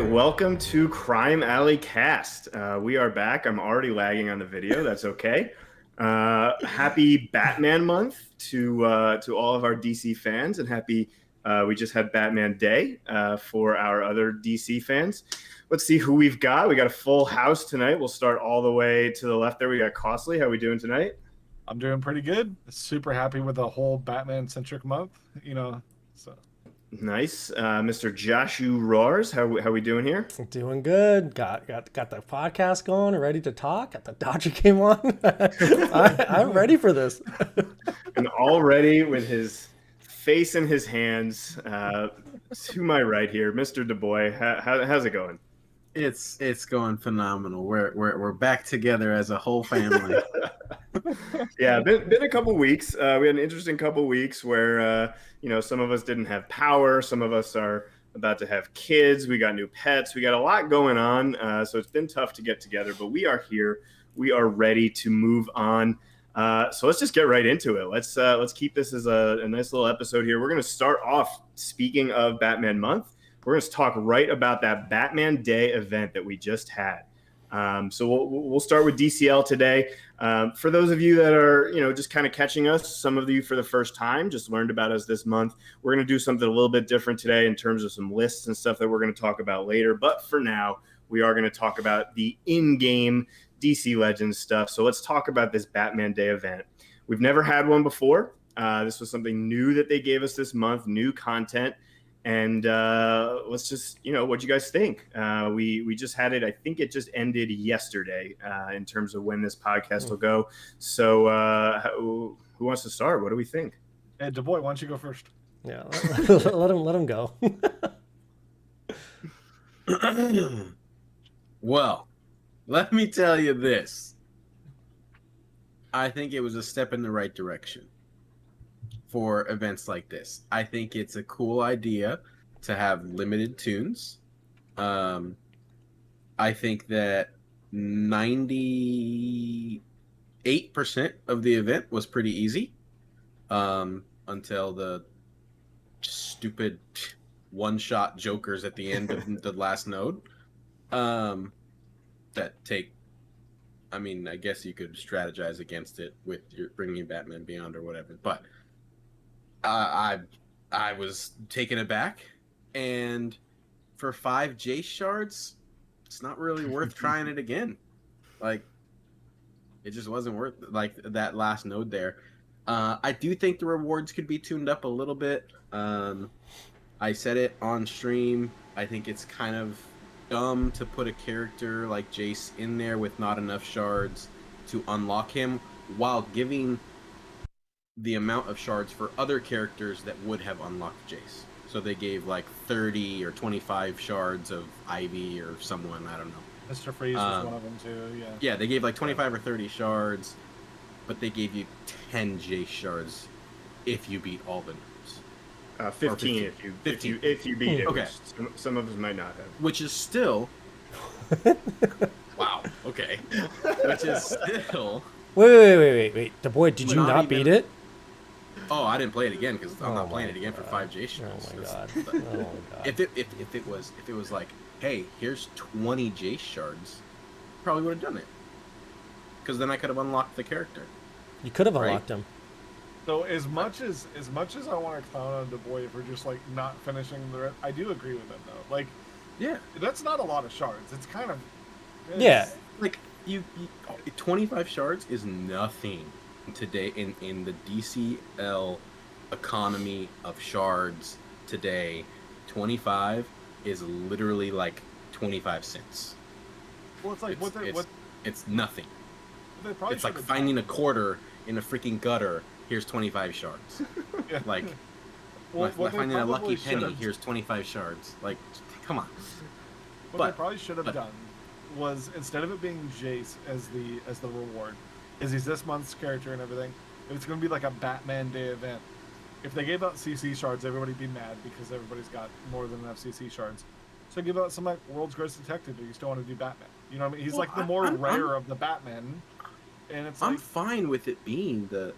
Welcome to Crime Alley Cast. We are back. I'm already lagging on the video. That's okay. Happy Batman month to all of our DC fans, and happy we just had Batman Day for our other DC fans. Let's see who we've got. We got a full house tonight. We'll start all the way to the left there. We got Costly. How are we doing tonight? I'm doing pretty good. Super happy with the whole Batman-centric month, so. Nice. Mr. Joshu Roars, how we doing here? Doing good. Got the podcast going, ready to talk. Got the Dodger game on. I'm ready for this. And already with his face in his hands, to my right here, Mr. DaBoy. How's it going? It's going phenomenal. We're back together as a whole family. Yeah, been a couple weeks. We had an interesting couple weeks where some of us didn't have power, some of us are about to have kids, we got new pets, we got a lot going on, so it's been tough to get together, but we are here, we are ready to move on. So let's just get right into it. Let's keep this as a nice little episode here. We're going to start off, speaking of Batman month, we're going to talk right about that Batman Day event that we just had. So we'll start with DCL today. For those of you that are, just kind of catching us, some of you for the first time just learned about us this month. We're going to do something a little bit different today in terms of some lists and stuff that we're going to talk about later. But for now, we are going to talk about the in-game DC Legends stuff. So let's talk about this Batman Day event. We've never had one before. This was something new that they gave us this month, new content. And let's just, what you guys think? We just had it. I think it just ended yesterday in terms of when this podcast will go. So who wants to start? What do we think? Hey, DaBoy, why don't you go first? Yeah, let him go. Well, let me tell you this. I think it was a step in the right direction for events like this. I think it's a cool idea to have limited toons. I think that 98% of the event was pretty easy until the stupid one-shot jokers at the end of the last node that take, I guess you could strategize against it with your bringing Batman Beyond or whatever, but I was taken aback, and for 5 Jace shards, it's not really worth trying it again. Like, it just wasn't worth that last node there. I do think the rewards could be tuned up a little bit. I said it on stream. I think it's kind of dumb to put a character like Jace in there with not enough shards to unlock him while giving the amount of shards for other characters that would have unlocked Jace. So they gave 30 or 25 shards of Ivy or someone, I don't know. Mr. Freeze was one of them too, yeah. Yeah, they gave 25 or 30 shards, but they gave you 10 Jace shards if you beat all the nodes. 15 if you beat it. Okay. Some of us might not have. Which is still wow, okay. Which is still Wait. DaBoy, did you not beat it? Oh, I didn't play it again because I'm not playing it again for 5 J shards. Oh my god. If it was like, hey, here's 20 J shards, probably would have done it. Because then I could have unlocked the character. You could have unlocked him. So as much as I want to clown on DaBoy for just not finishing the rest, I do agree with him though. Yeah, That's not a lot of shards. It's kind of Yeah. like you 25 shards is nothing today in the DCL economy of shards today. 25 is literally like 25 cents. Well, it's like It's nothing. what they probably It's like should have finding a done. quarter in a freaking gutter. Here's 25 shards. Yeah. Like Well, what they finding a lucky probably should penny. have Here's 25 shards. Like, come on. what they But probably should have but done was, instead of it being Jace as the reward, is he's this month's character and everything. It's going to be like a Batman Day event. If they gave out CC shards, everybody'd be mad because everybody's got more than enough CC shards. So give out some like World's Greatest Detective, but you still want to do Batman. You know what I mean? He's Well, like the more rare of the Batman, and it's I'm like fine with it being the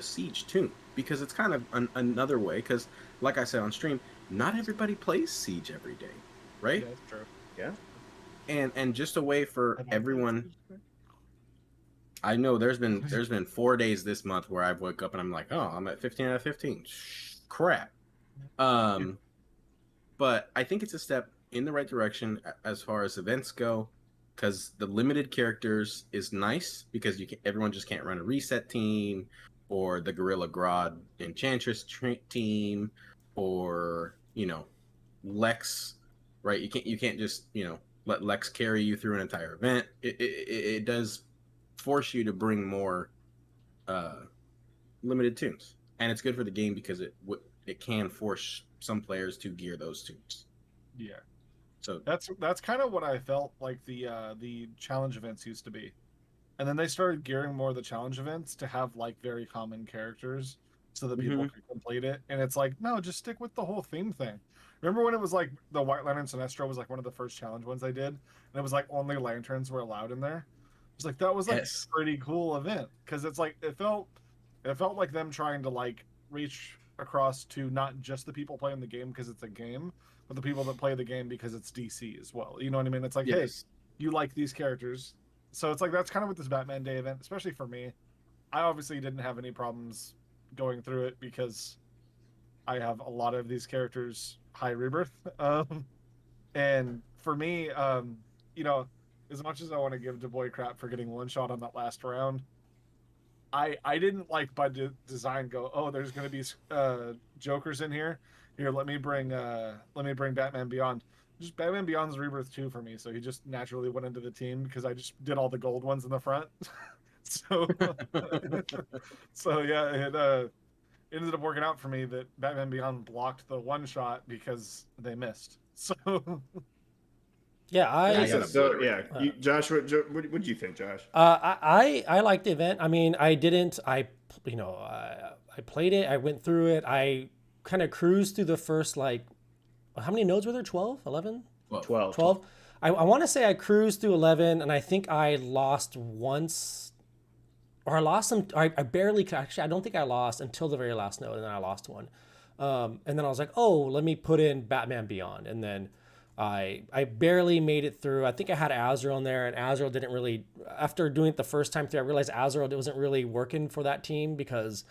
siege too, because it's kind of another way. Because, like I said on stream, not everybody plays siege every day, right? yeah, that's true. Yeah. And just a way for I don't play everyone. Siege. I know there's been 4 days this month where I've woke up and I'm like, oh, I'm at 15 out of 15. Crap. But I think it's a step in the right direction as far as events go, because the limited characters is nice because everyone just can't run a reset team or the Gorilla Grodd Enchantress team or Lex, right? You can't just let Lex carry you through an entire event. It does force you to bring more limited tunes, and it's good for the game because it can force some players to gear those tunes. Yeah, So that's kind of what I felt like the challenge events used to be, and then they started gearing more of the challenge events to have like very common characters so that people could complete it. And it's like, no, just stick with the whole theme thing. Remember when it was like the White Lantern Sinestro was like one of the first challenge ones they did, and it was like only lanterns were allowed in there. It's like that was like yes, a pretty cool event because it's like it felt like them trying to like reach across to not just the people playing the game because it's a game, but the people that play the game because it's DC as well. You know what I mean? It's like, hey, yes, you like these characters, so it's like that's kind of what this Batman Day event, especially for me. I obviously didn't have any problems going through it because I have a lot of these characters high rebirth. And for me, you know, as much as I want to give DaBoy crap for getting one shot on that last round, I didn't like by design go, oh, there's going to be Jokers in here. Here, let me bring Batman Beyond. Just Batman Beyond's Rebirth 2 for me, so he just naturally went into the team because I just did all the gold ones in the front. so so yeah, it ended up working out for me that Batman Beyond blocked the one shot because they missed. So Yeah, I I got So yeah, Josh, what do you think, Josh? I liked the event. I mean, I didn't. I played it. I went through it. I kind of cruised through the first like, how many nodes were there? 12, 11, well, 12. 12. I want to say I cruised through 11, and I think I lost once, or I lost some. I barely actually. I don't think I lost until the very last node, and then I lost one. And then I was like, oh, let me put in Batman Beyond, and then I barely made it through. I think I had Azrael in there, and Azrael didn't really. After doing it the first time through, I realized Azrael wasn't really working for that team because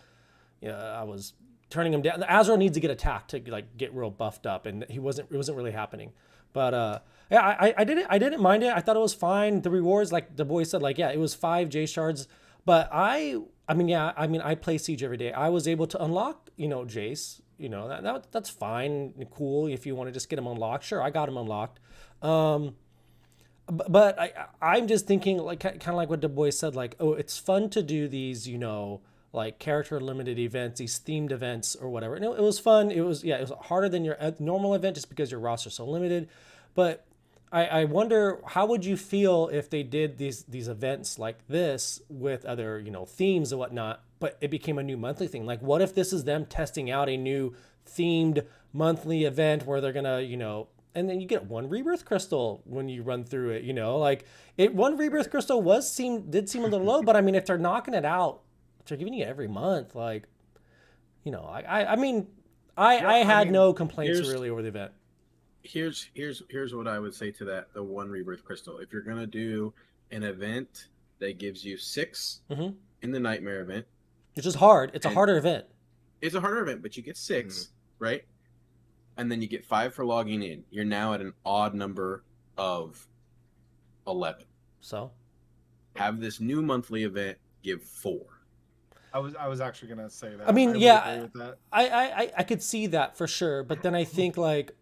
I was turning him down. Azrael needs to get attacked to like get real buffed up, and he wasn't. It wasn't really happening. But yeah, I didn't. I didn't mind it. I thought it was fine. The rewards, like the boy said, like yeah, it was 5 J shards. But I mean, yeah, I mean, I play Siege every day. I was able to unlock, Jace. That's fine and cool if you want to just get him unlocked. Sure, I got him unlocked. But I'm just thinking like kind of like what DaBoy said, like, oh, it's fun to do these, like character limited events, these themed events or whatever. And it was fun. It was harder than your normal event just because your roster's so limited. But I wonder how would you feel if they did these events like this with other themes and whatnot, but it became a new monthly thing. Like, what if this is them testing out a new themed monthly event where they're gonna and then you get one rebirth crystal when you run through it. Like one rebirth crystal did seem a little low, but I mean if they're knocking it out, if they're giving you every month, like I mean I had no complaints really over the event. here's what I would say to that: the one rebirth crystal. If you're gonna do an event that gives you 6 in the nightmare event, It's just hard. It's a harder event. it's a harder event, but you get 6, right? and then you get 5 for logging in. You're now at an odd number of 11. So Have this new monthly event give 4. I was actually gonna say that. I mean, would yeah, agree with that. I could see that for sure, but then I think like,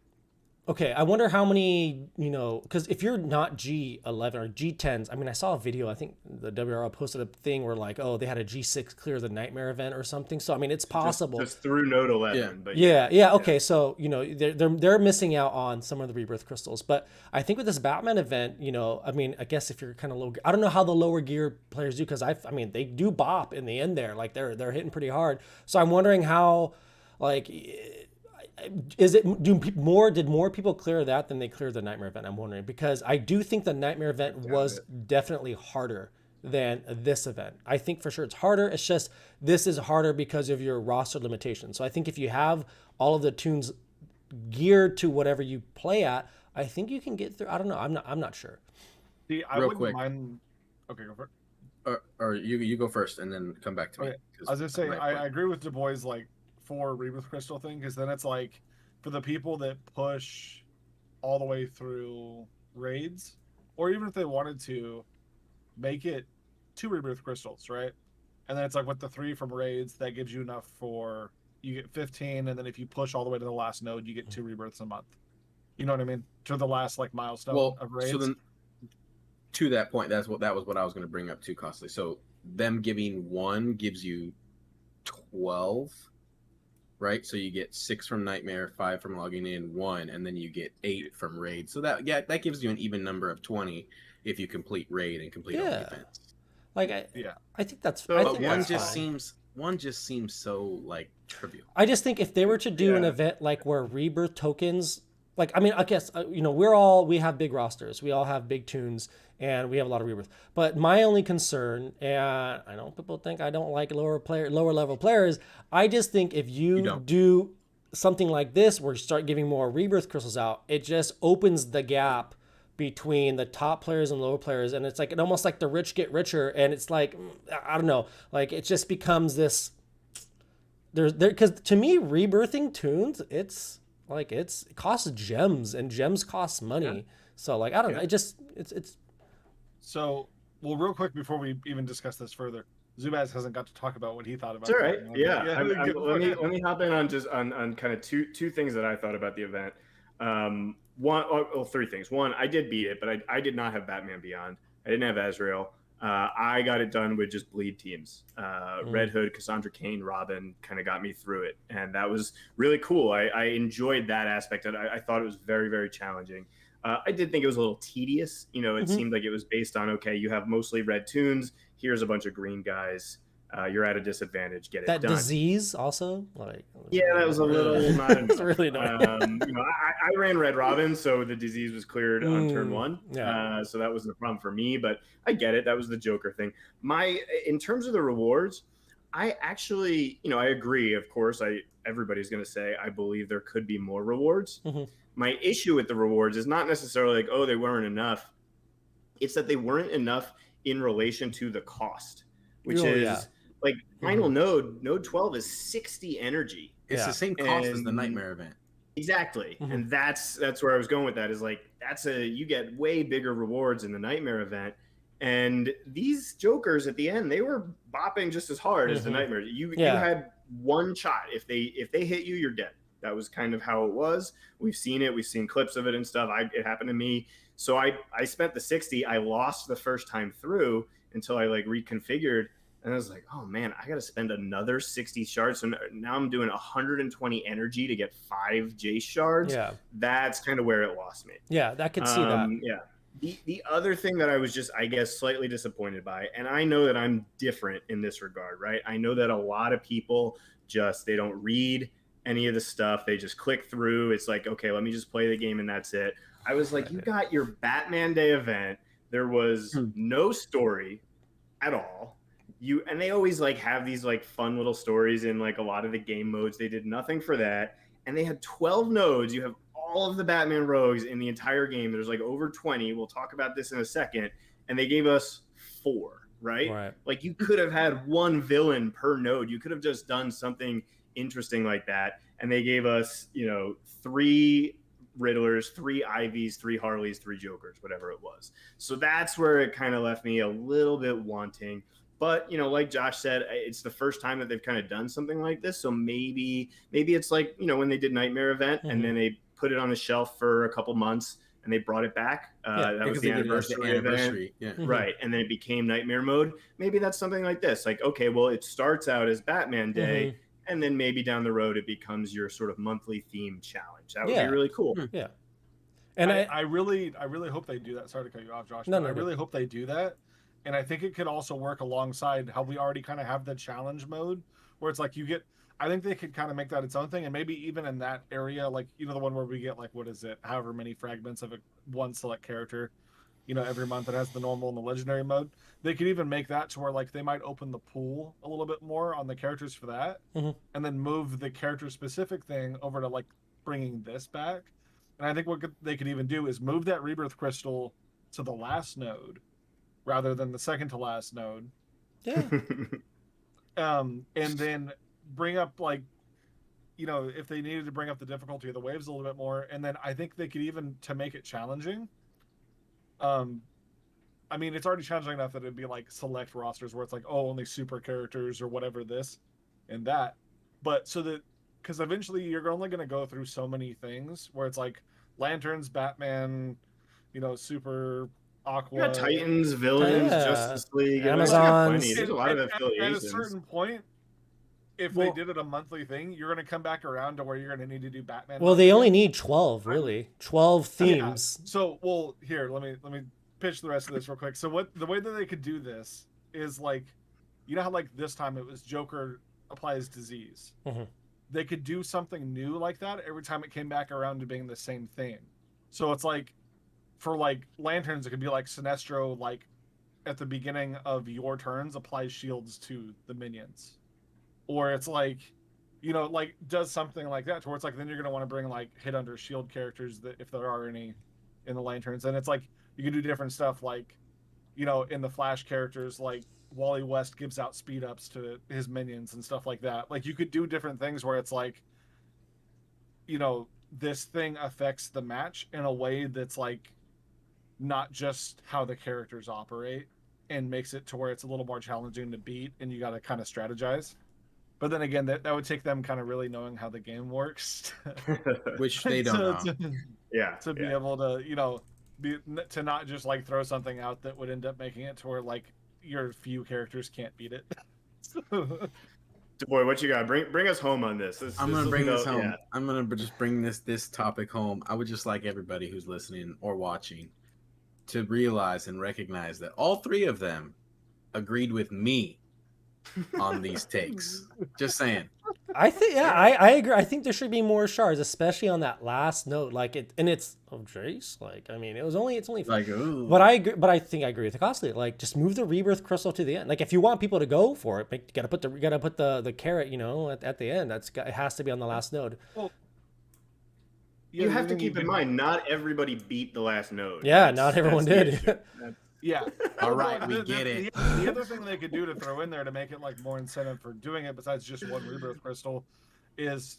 okay, I wonder how many, because if you're not G11 or G10s, I mean, I saw a video, I think the WRL posted a thing where like, oh, they had a G6 clear the nightmare event or something. So I mean, it's possible. Just through node 11. Yeah. But Yeah. Okay. So, they're missing out on some of the rebirth crystals, but I think with this Batman event, I mean, I guess if you're kind of low, I don't know how the lower gear players do. Cause I mean, they do bop in the end there. Like they're hitting pretty hard. So I'm wondering how, like, did more people clear that than they cleared the nightmare event? I'm wondering, because I do think the nightmare event was definitely harder than this event. I think for sure it's harder. It's just this is harder because of your roster limitations. So I think if you have all of the toons geared to whatever you play at, I think you can get through. I don't know. I'm not sure. See, I Real wouldn't quick. mind. Okay, go for it. Or you go first and then come back to me. Okay. I was gonna say I agree with DaBoy's like 4 rebirth crystal thing, because then it's like for the people that push all the way through raids, or even if they wanted to make it 2 rebirth crystals, right? And then it's like with the 3 from raids, that gives you enough for you get 15, and then if you push all the way to the last node, you get 2 rebirths a month. You know what I mean? To the last like milestone of raids. So then to that point, that was what I was going to bring up too, Costly. So them giving 1 gives you 12, right? So you get 6 from Nightmare, 5 from logging in, 1, and then you get 8 from raid. So that gives you an even number of 20 if you complete raid and complete all the events. Like I think that's. So, I but think one that's just fine. one just seems so like trivial. I just think if they were to do an event like where rebirth tokens, like, I mean, I guess, we have big rosters. We all have big toons and we have a lot of rebirth. But my only concern, and I know people think I don't like lower level players. I just think if you do something like this where you start giving more rebirth crystals out, it just opens the gap between the top players and lower players, and it's like almost like the rich get richer, and it's like, I don't know, like it just becomes this. Because to me, rebirthing toons, it costs gems, and gems cost money. Yeah. So like, I don't know, it's. So, well, real quick before we even discuss this further, Zubaz hasn't got to talk about what he thought about. It's all right. Yeah. Let me hop in on kind of two things that I thought about the event. Three things. One, I did beat it, but I did not have Batman Beyond. I didn't have Azrael. I got it done with just bleed teams. Red Hood, Cassandra Cain, Robin kind of got me through it. And that was really cool. I enjoyed that aspect. I thought it was very, very challenging. I did think it was a little tedious. It seemed like it was based on, okay, you have mostly red toons. Here's a bunch of green guys. You're at a disadvantage. Get it done. That disease also, that was a little not enough. It's really annoying. I ran Red Robin, so the disease was cleared on turn 1. Yeah. So that wasn't a problem for me, but I get it. That was the Joker thing. In terms of the rewards, I actually, I agree. Of course, everybody's going to say I believe there could be more rewards. Mm-hmm. My issue with the rewards is not necessarily like, oh, they weren't enough. It's that they weren't enough in relation to the cost, which like final node 12 is 60 energy. It's the same cost as the nightmare event. Exactly. Mm-hmm. And that's where I was going with that, is like, you get way bigger rewards in the nightmare event. And these jokers at the end, they were bopping just as hard as the nightmare. You had one shot. If they hit you, you're dead. That was kind of how it was. We've seen it. We've seen clips of it and stuff. It happened to me. So I spent the 60. I lost the first time through until I like reconfigured. And I was like, oh man, I got to spend another 60 shards. So now I'm doing 120 energy to get 5 Jace shards. Yeah. That's kind of where it lost me. Yeah, I could see that. Yeah. The other thing that I was just, I guess, slightly disappointed by, and I know that I'm different in this regard, right? I know that a lot of people they don't read any of the stuff. They just click through. It's like, okay, let me just play the game and that's it. I was like, you got your Batman Day event. There was no story at all. And they always like have these like fun little stories in like a lot of the game modes. They did nothing for that. And they had 12 nodes. You have all of the Batman rogues in the entire game. There's like over 20. We'll talk about this in a second. And they gave us 4, right? Like you could have had 1 villain per node. You could have just done something interesting like that. and they gave us, 3 Riddlers, 3 Ivies, 3 Harleys, 3 Jokers, whatever it was. So that's where it kind of left me a little bit wanting. But like Josh said, it's the first time that they've kind of done something like this. So maybe it's like when they did Nightmare Event and then they put it on the shelf for a couple months and they brought it back. That was the anniversary event. Yeah. Right, and then it became Nightmare Mode. Maybe that's something like this. Like, okay, well, it starts out as Batman Day, and then maybe down the road it becomes your sort of monthly theme challenge. That would be really cool. Yeah. And I really hope they do that. Sorry to cut you off, Josh. I really hope they do that. And I think it could also work alongside how we already kind of have the challenge mode, where it's like I think they could kind of make that its own thing, and maybe even in that area, like the one where we get like however many fragments of one select character, every month that has the normal and the legendary mode. They could even make that to where like they might open the pool a little bit more on the characters for that, and then move the character specific thing over to like bringing this back. And I think what they could even do is move that rebirth crystal to the last node rather than the second to last node. Yeah. And then bring up like, if they needed to bring up the difficulty of the waves a little bit more. And then I think they could even, to make it challenging. I mean, it's already challenging enough that it'd be like select rosters where it's like, oh, only super characters or whatever this and that. But so that, because eventually you're only going to go through so many things where it's like Lanterns, Batman, Super Aqua, Titans, Villains, Justice League, Amazon. There's a lot of affiliations. At a certain point, if they did it a monthly thing, you're going to come back around to where you're going to need to do Batman. Well, they only need 12, really. 12 themes. Yeah. So, here, let me pitch the rest of this real quick. So the way that they could do this is like, how like this time it was Joker applies disease. They could do something new like that every time it came back around to being the same theme. So it's like, for like Lanterns, it could be like Sinestro, like at the beginning of your turns applies shields to the minions, or it's like, like does something like that to where it's like then you're gonna want to bring like hit under shield characters that if there are any in the Lanterns, and it's like you can do different stuff like, in the Flash characters like Wally West gives out speed ups to his minions and stuff like that. Like you could do different things where it's like, this thing affects the match in a way that's like not just how the characters operate, and makes it to where it's a little more challenging to beat and you got to kind of strategize. But then again, that would take them kind of really knowing how the game works, which they don't know. To be able to, to not just like throw something out that would end up making it to where like your few characters can't beat it. Boy, what you got? Bring us home on this. I'm gonna bring this home. Yeah. I'm gonna just bring this topic home. I would just like everybody who's listening or watching to realize and recognize that all 3 of them agreed with me on these takes. Just saying. I think I agree. I think there should be more shards, especially on that last note. Like it's Jace. Like I mean, it's only like ooh. But I agree. But I think I agree with the Costly. Like just move the rebirth crystal to the end. Like if you want people to go for it, you gotta put the carrot. At the end. It has to be on the last node. Well, you have to keep in mind, not everybody beat the last node. Yeah, not everyone did. Yeah. All right, we get it. The other thing they could do to throw in there to make it like more incentive for doing it, besides just one rebirth crystal, is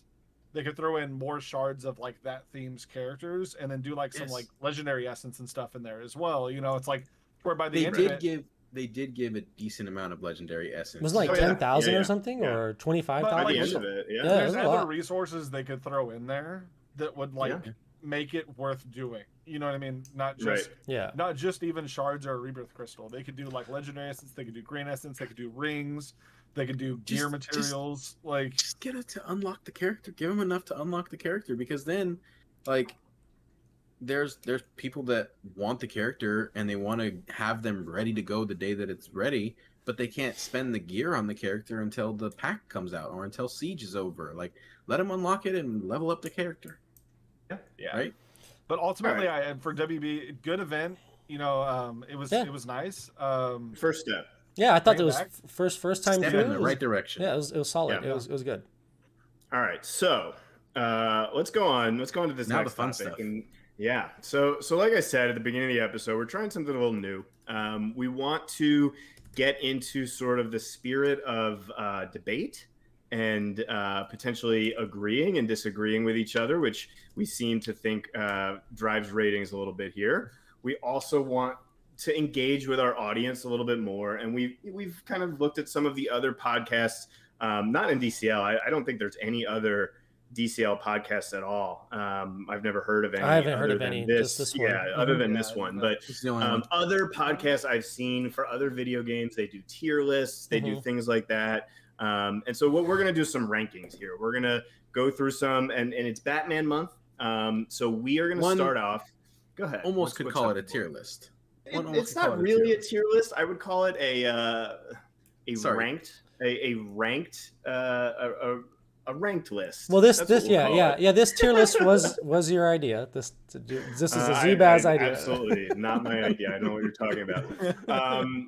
they could throw in more shards of like that theme's characters, and then do like some like legendary essence and stuff in there as well. It's like where by the end of it, they did give a decent amount of legendary essence. It was like 10,000 or something, or 25,000. By the end of it, there's other resources they could throw in there that would like make it worth doing. You know what I mean? Not just even shards or a rebirth crystal. They could do like legendary essence. They could do green essence. They could do rings. They could do gear materials. Just get it to unlock the character. Give them enough to unlock the character, because then, like, there's people that want the character and they want to have them ready to go the day that it's ready, but they can't spend the gear on the character until the pack comes out or until Siege is over. Like, let them unlock it and level up the character. Yeah. Right. But ultimately, for WB, good event. It was nice. First step. Yeah, I thought it was first time step in the right direction. Yeah, it was solid. Yeah. It was good. All right, so let's go on. Let's go on to this next fun topic. Stuff. And so like I said at the beginning of the episode, we're trying something a little new. We want to get into sort of the spirit of debate and potentially agreeing and disagreeing with each other, which we seem to think drives ratings a little bit here. We also want to engage with our audience a little bit more, and we've kind of looked at some of the other podcasts, not in DCL. I don't think there's any other DCL podcasts at all. I've never heard of any. I haven't other heard of than any. This, Just this one. yeah, other than Yeah, this one. no. But It's the only one. other podcasts I've seen for other video games, they do tier lists, they do things like that. And so what we're going to do some rankings here. We're going to go through some, and it's Batman month. So we are going to start off. Go ahead. Almost could call it a tier list. It's not really a tier list. I would call it a ranked list. Well, this this tier list was your idea. This is a Zubaz idea. Absolutely not my idea. I know what you're talking about.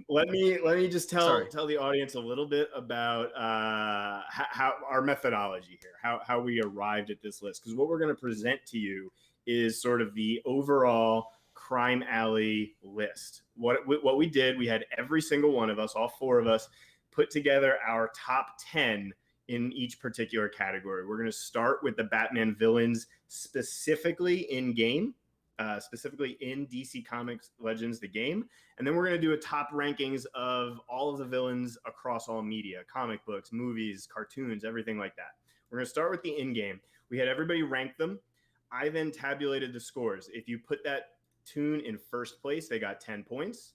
Let me just tell the audience a little bit about how our methodology here, how we arrived at this list, because what we're going to present to you is sort of the overall Crime Alley list. What we did, we had every single one of us, all four of us, put together our top 10 in each particular category. We're going to start with the Batman villains specifically in game, specifically in DC Comics Legends, the game. And then we're going to do a top rankings of all of the villains across all media, comic books, movies, cartoons, everything like that. We're going to start with the in-game. We had everybody rank them. I then tabulated the scores. If you put that toon in first place, they got 10 points.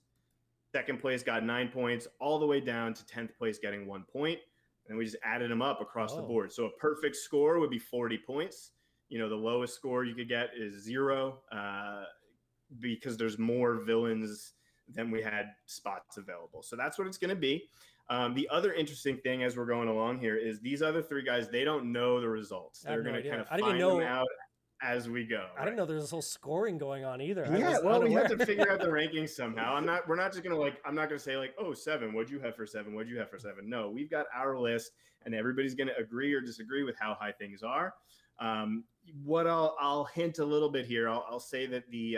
Second place got 9 points, all the way down to 10th place getting 1 point. And we just added them up across the board. So a perfect score would be 40 points. You know, the lowest score you could get is 0 because there's more villains than we had spots available. So that's what it's going to be. The other interesting thing as we're going along here is these other three guys, they don't know the results. They're going to kind of find them out as we go. I didn't know there was this whole scoring going on either. Yeah, well, we have to figure out the rankings somehow. We're not just gonna I'm not gonna say like, oh, 7, what'd you have for 7? What'd you have for 7? No, we've got our list, and everybody's gonna agree or disagree with how high things are. What I'll hint a little bit here. I'll say that the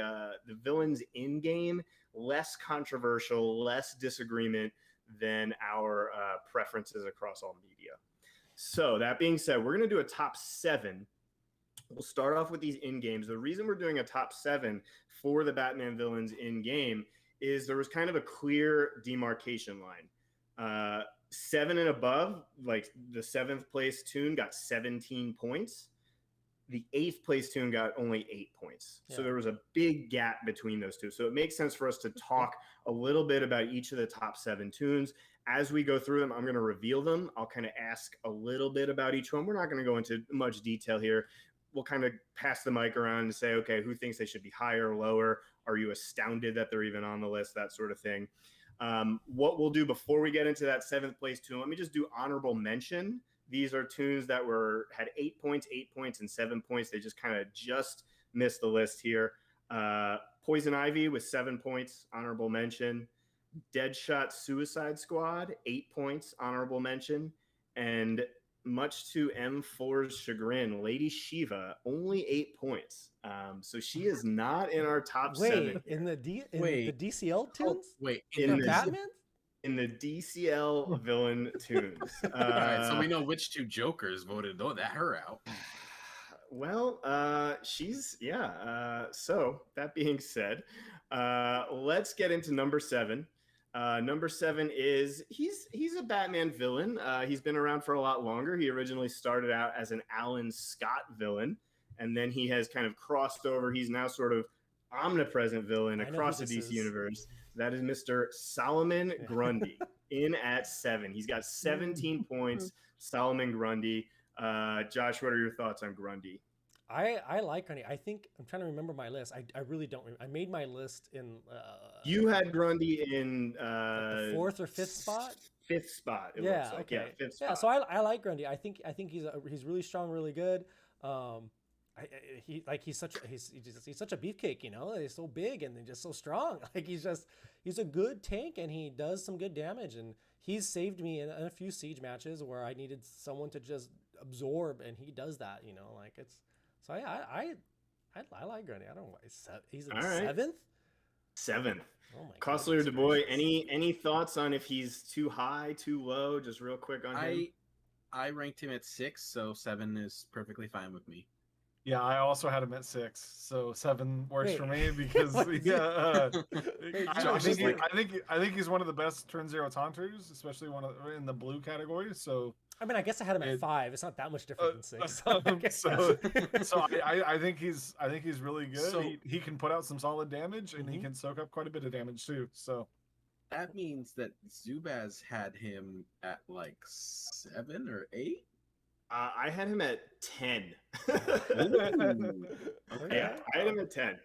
villains in game, less controversial, less disagreement than our preferences across all media. So that being said, we're gonna do a top 7. We'll start off with these in-games. The reason we're doing a top 7 for the Batman villains in-game is there was kind of a clear demarcation line. 7 and above, like the 7th place toon got 17 points. The 8th place toon got only 8 points. Yeah. So there was a big gap between those two. So it makes sense for us to talk a little bit about each of the top 7 toons. As we go through them, I'm going to reveal them. I'll kind of ask a little bit about each one. We're not going to go into much detail here. We'll kind of pass the mic around and say, okay, who thinks they should be higher or lower? Are you astounded that they're even on the list? That sort of thing. What we'll do before we get into that 7th place toon, let me just do honorable mention. These are toons that had 8 points, 8 points, and 7 points. They just kind of missed the list here. Poison Ivy with 7 points, honorable mention. Deadshot Suicide Squad, 8 points, honorable mention. And much to M4's chagrin, Lady Shiva, only 8 points. So she is not in our top 7. In the DCL toons? In the Batman? In the DCL villain toons. All right, so we know which 2 Jokers voted her out. Well, so that being said, let's get into number 7. Number 7 is he's a Batman villain. He's been around for a lot longer. He originally started out as an Alan Scott villain, and then he has kind of crossed over. He's now sort of omnipresent villain across the DC universe. That is Mr. Solomon Grundy in at 7. He's got 17 points. Solomon Grundy. Josh, what are your thoughts on Grundy? I like Grundy. I think I'm trying to remember my list. I really don't remember. I made my list in. You had Grundy in the 4th or 5th spot. 5th spot. It looks like. Okay. Yeah, 5th spot. Yeah, so I like Grundy. I think he's really strong, really good. He's such a beefcake, you know. He's so big and just so strong. Like he's a good tank and he does some good damage. And he's saved me in a few siege matches where I needed someone to just absorb, and he does that. You know, like it's. So I like Grundy. I don't know. He's in the 7th. 7th. Oh my Costly or DaBoy, any thoughts on if he's too high, too low? Just real quick on him. I ranked him at 6, so 7 is perfectly fine with me. Yeah, I also had him at 6, so 7 works Wait. for me because What is yeah, Wait, I Josh think is like- I think he's one of the best turn zero taunters, especially in the blue category. So I mean, I guess I had him at It- 5. It's not that much different than 6. so I think he's really good. So- He can put out some solid damage and he can soak up quite a bit of damage too. So That means that Zubaz had him at like 7 or 8. I had him at 10. Okay. Yeah, I had him at 10,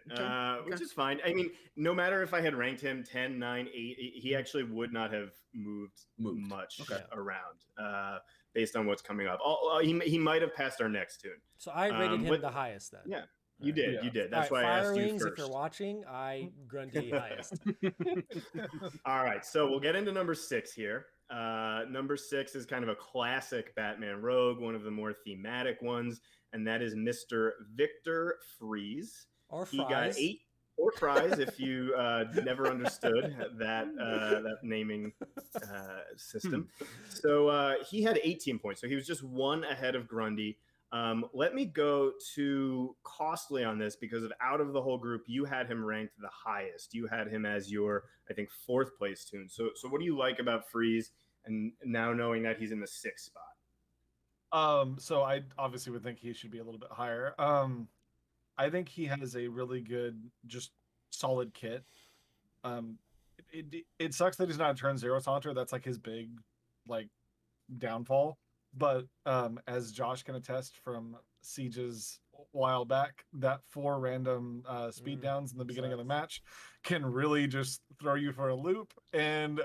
which is fine. I mean, no matter if I had ranked him 10, 9, 8, he actually would not have moved much around based on what's coming up. He might have passed our next tune. So I rated him the highest then. Yeah, you did. Yeah. You did. That's All right, why I asked you Firewings, first. if you're watching, I Grundy highest. All right, so we'll get into number 6 here. Number 6 is kind of a classic Batman rogue, one of the more thematic ones, and that is Mr. Victor Freeze. Or He got Fries. 8 or Fries if you never understood that naming system. So he had 18 points, so he was just 1 ahead of Grundy. Let me go to Costly on this because out of the whole group, you had him ranked the highest. You had him as your, I think, 4th place tune. So what do you like about Freeze and now knowing that he's in the 6th spot? so I obviously would think he should be a little bit higher. I think he has a really good, just solid kit. It sucks that he's not a turn zero taunter. That's like his big downfall. But as Josh can attest from Siege's a while back, that 4 random speed downs in the beginning of the match can really just throw you for a loop. And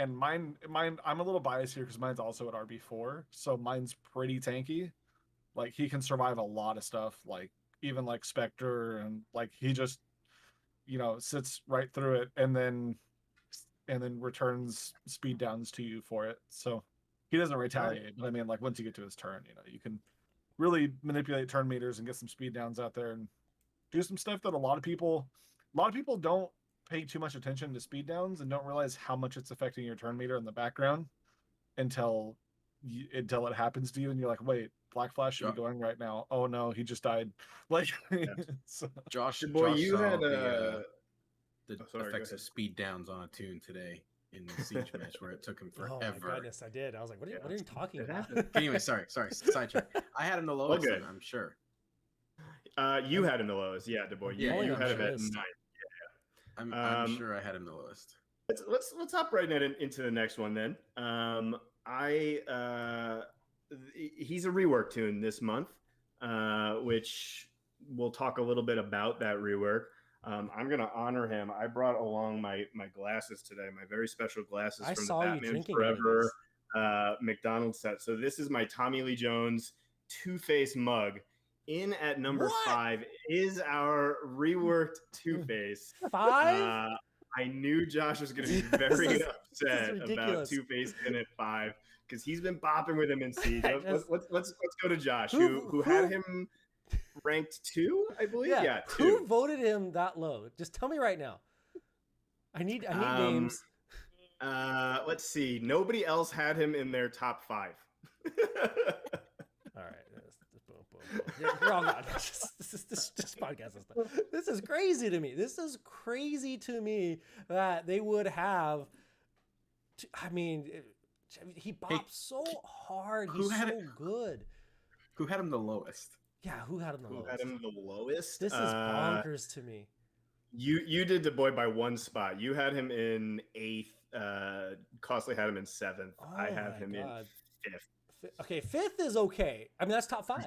mine, I'm a little biased here because mine's also at RB4, so mine's pretty tanky. Like he can survive a lot of stuff, like even like Spectre, and like he just sits right through it and then returns speed downs to you for it. So he doesn't retaliate, but I mean, like once you get to his turn, you can really manipulate turn meters and get some speed downs out there and do some stuff that a lot of people don't pay too much attention to speed downs and don't realize how much it's affecting your turn meter in the background until it happens to you and you're like, wait, Black Flash should be going right now. Oh no, he just died. Like, so, Josh, Boy, Josh you saw had the sorry, effects of speed downs on a tune today in the Siege match where it took him forever. Oh my goodness, I did. I was like, what are you talking about? Anyway, sorry, sidetrack. I had him the lowest, Okay. I'm sure. You had him the lowest, yeah, DaBoy. You, Yeah, you I'm had him sure at it is. 9. I'm sure I had him the lowest. Let's hop right into the next one then. He's a rework tune this month, which we'll talk a little bit about that rework. I'm going to honor him. I brought along my glasses today, my very special glasses I from saw the you Batman drinking Forever McDonald's set. So this is my Tommy Lee Jones Two-Face mug. In at number 5 is our reworked Two-Face. 5? I knew Josh was going to be very upset about ridiculous. Two-Face in at 5 because he's been bopping with him in Siege. Let's go to Josh, Who who had him ranked 2, I believe. Yeah, 2. Who voted him that low? Just tell me right now. I need names. Let's see. Nobody else had him in their top 5. All right. Boom, boom, boom. You're all gone. This podcast is stuff. This is crazy to me. This is crazy to me that they would have. I mean, he bops so hard. He's so good. Who had him the lowest? Yeah, who had him the lowest? Had him the lowest? This is bonkers to me. You did DaBoy by 1 spot. You had him in 8th. Costly had him in 7th. Oh I have my him God. in 5th. Okay, 5th is okay. I mean, that's top 5.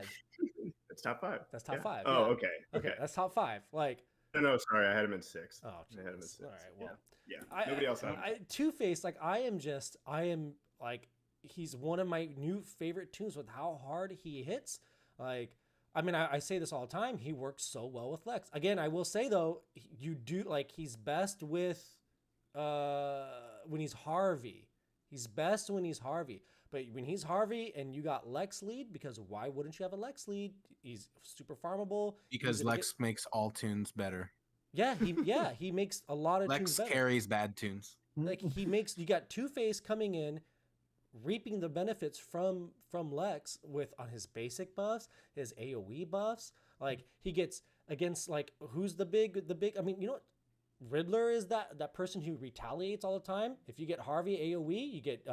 That's top 5. That's top 5. Oh, yeah. okay. That's top 5. Like, no, sorry, I had him in 6. oh, I had him in 6. all right. Well, yeah. Nobody else had him. Two-Face, like, I am like, he's one of my new favorite tunes with how hard he hits. Like, I mean, I say this all the time. He works so well with Lex. Again, I will say though, you do like he's best with when he's Harvey. He's best when he's Harvey. But when he's Harvey and you got Lex lead, because why wouldn't you have a Lex lead? He's super farmable. Because Lex makes all tunes better. Yeah, he makes a lot of tunes Lex better. carries bad tunes. Like you got Two-Face coming in, reaping the benefits from Lex with on his basic buffs, his AoE buffs. Like he gets against like who's the big I mean, you know what? Riddler is that person who retaliates all the time. If you get Harvey AoE, you get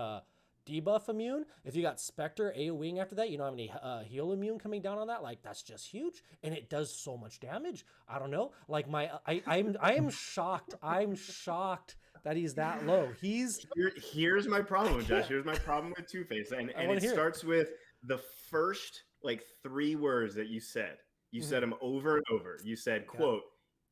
debuff immune. If you got Spectre AoEing after that, you don't have any heal immune coming down on that. Like that's just huge, and it does so much damage. I don't know. Like I am shocked. I'm shocked that he's that low. Here's my problem, Josh. Here's my problem with Two-Face, and it starts with the first like 3 words that you said. You said them over and over. You said, "quote."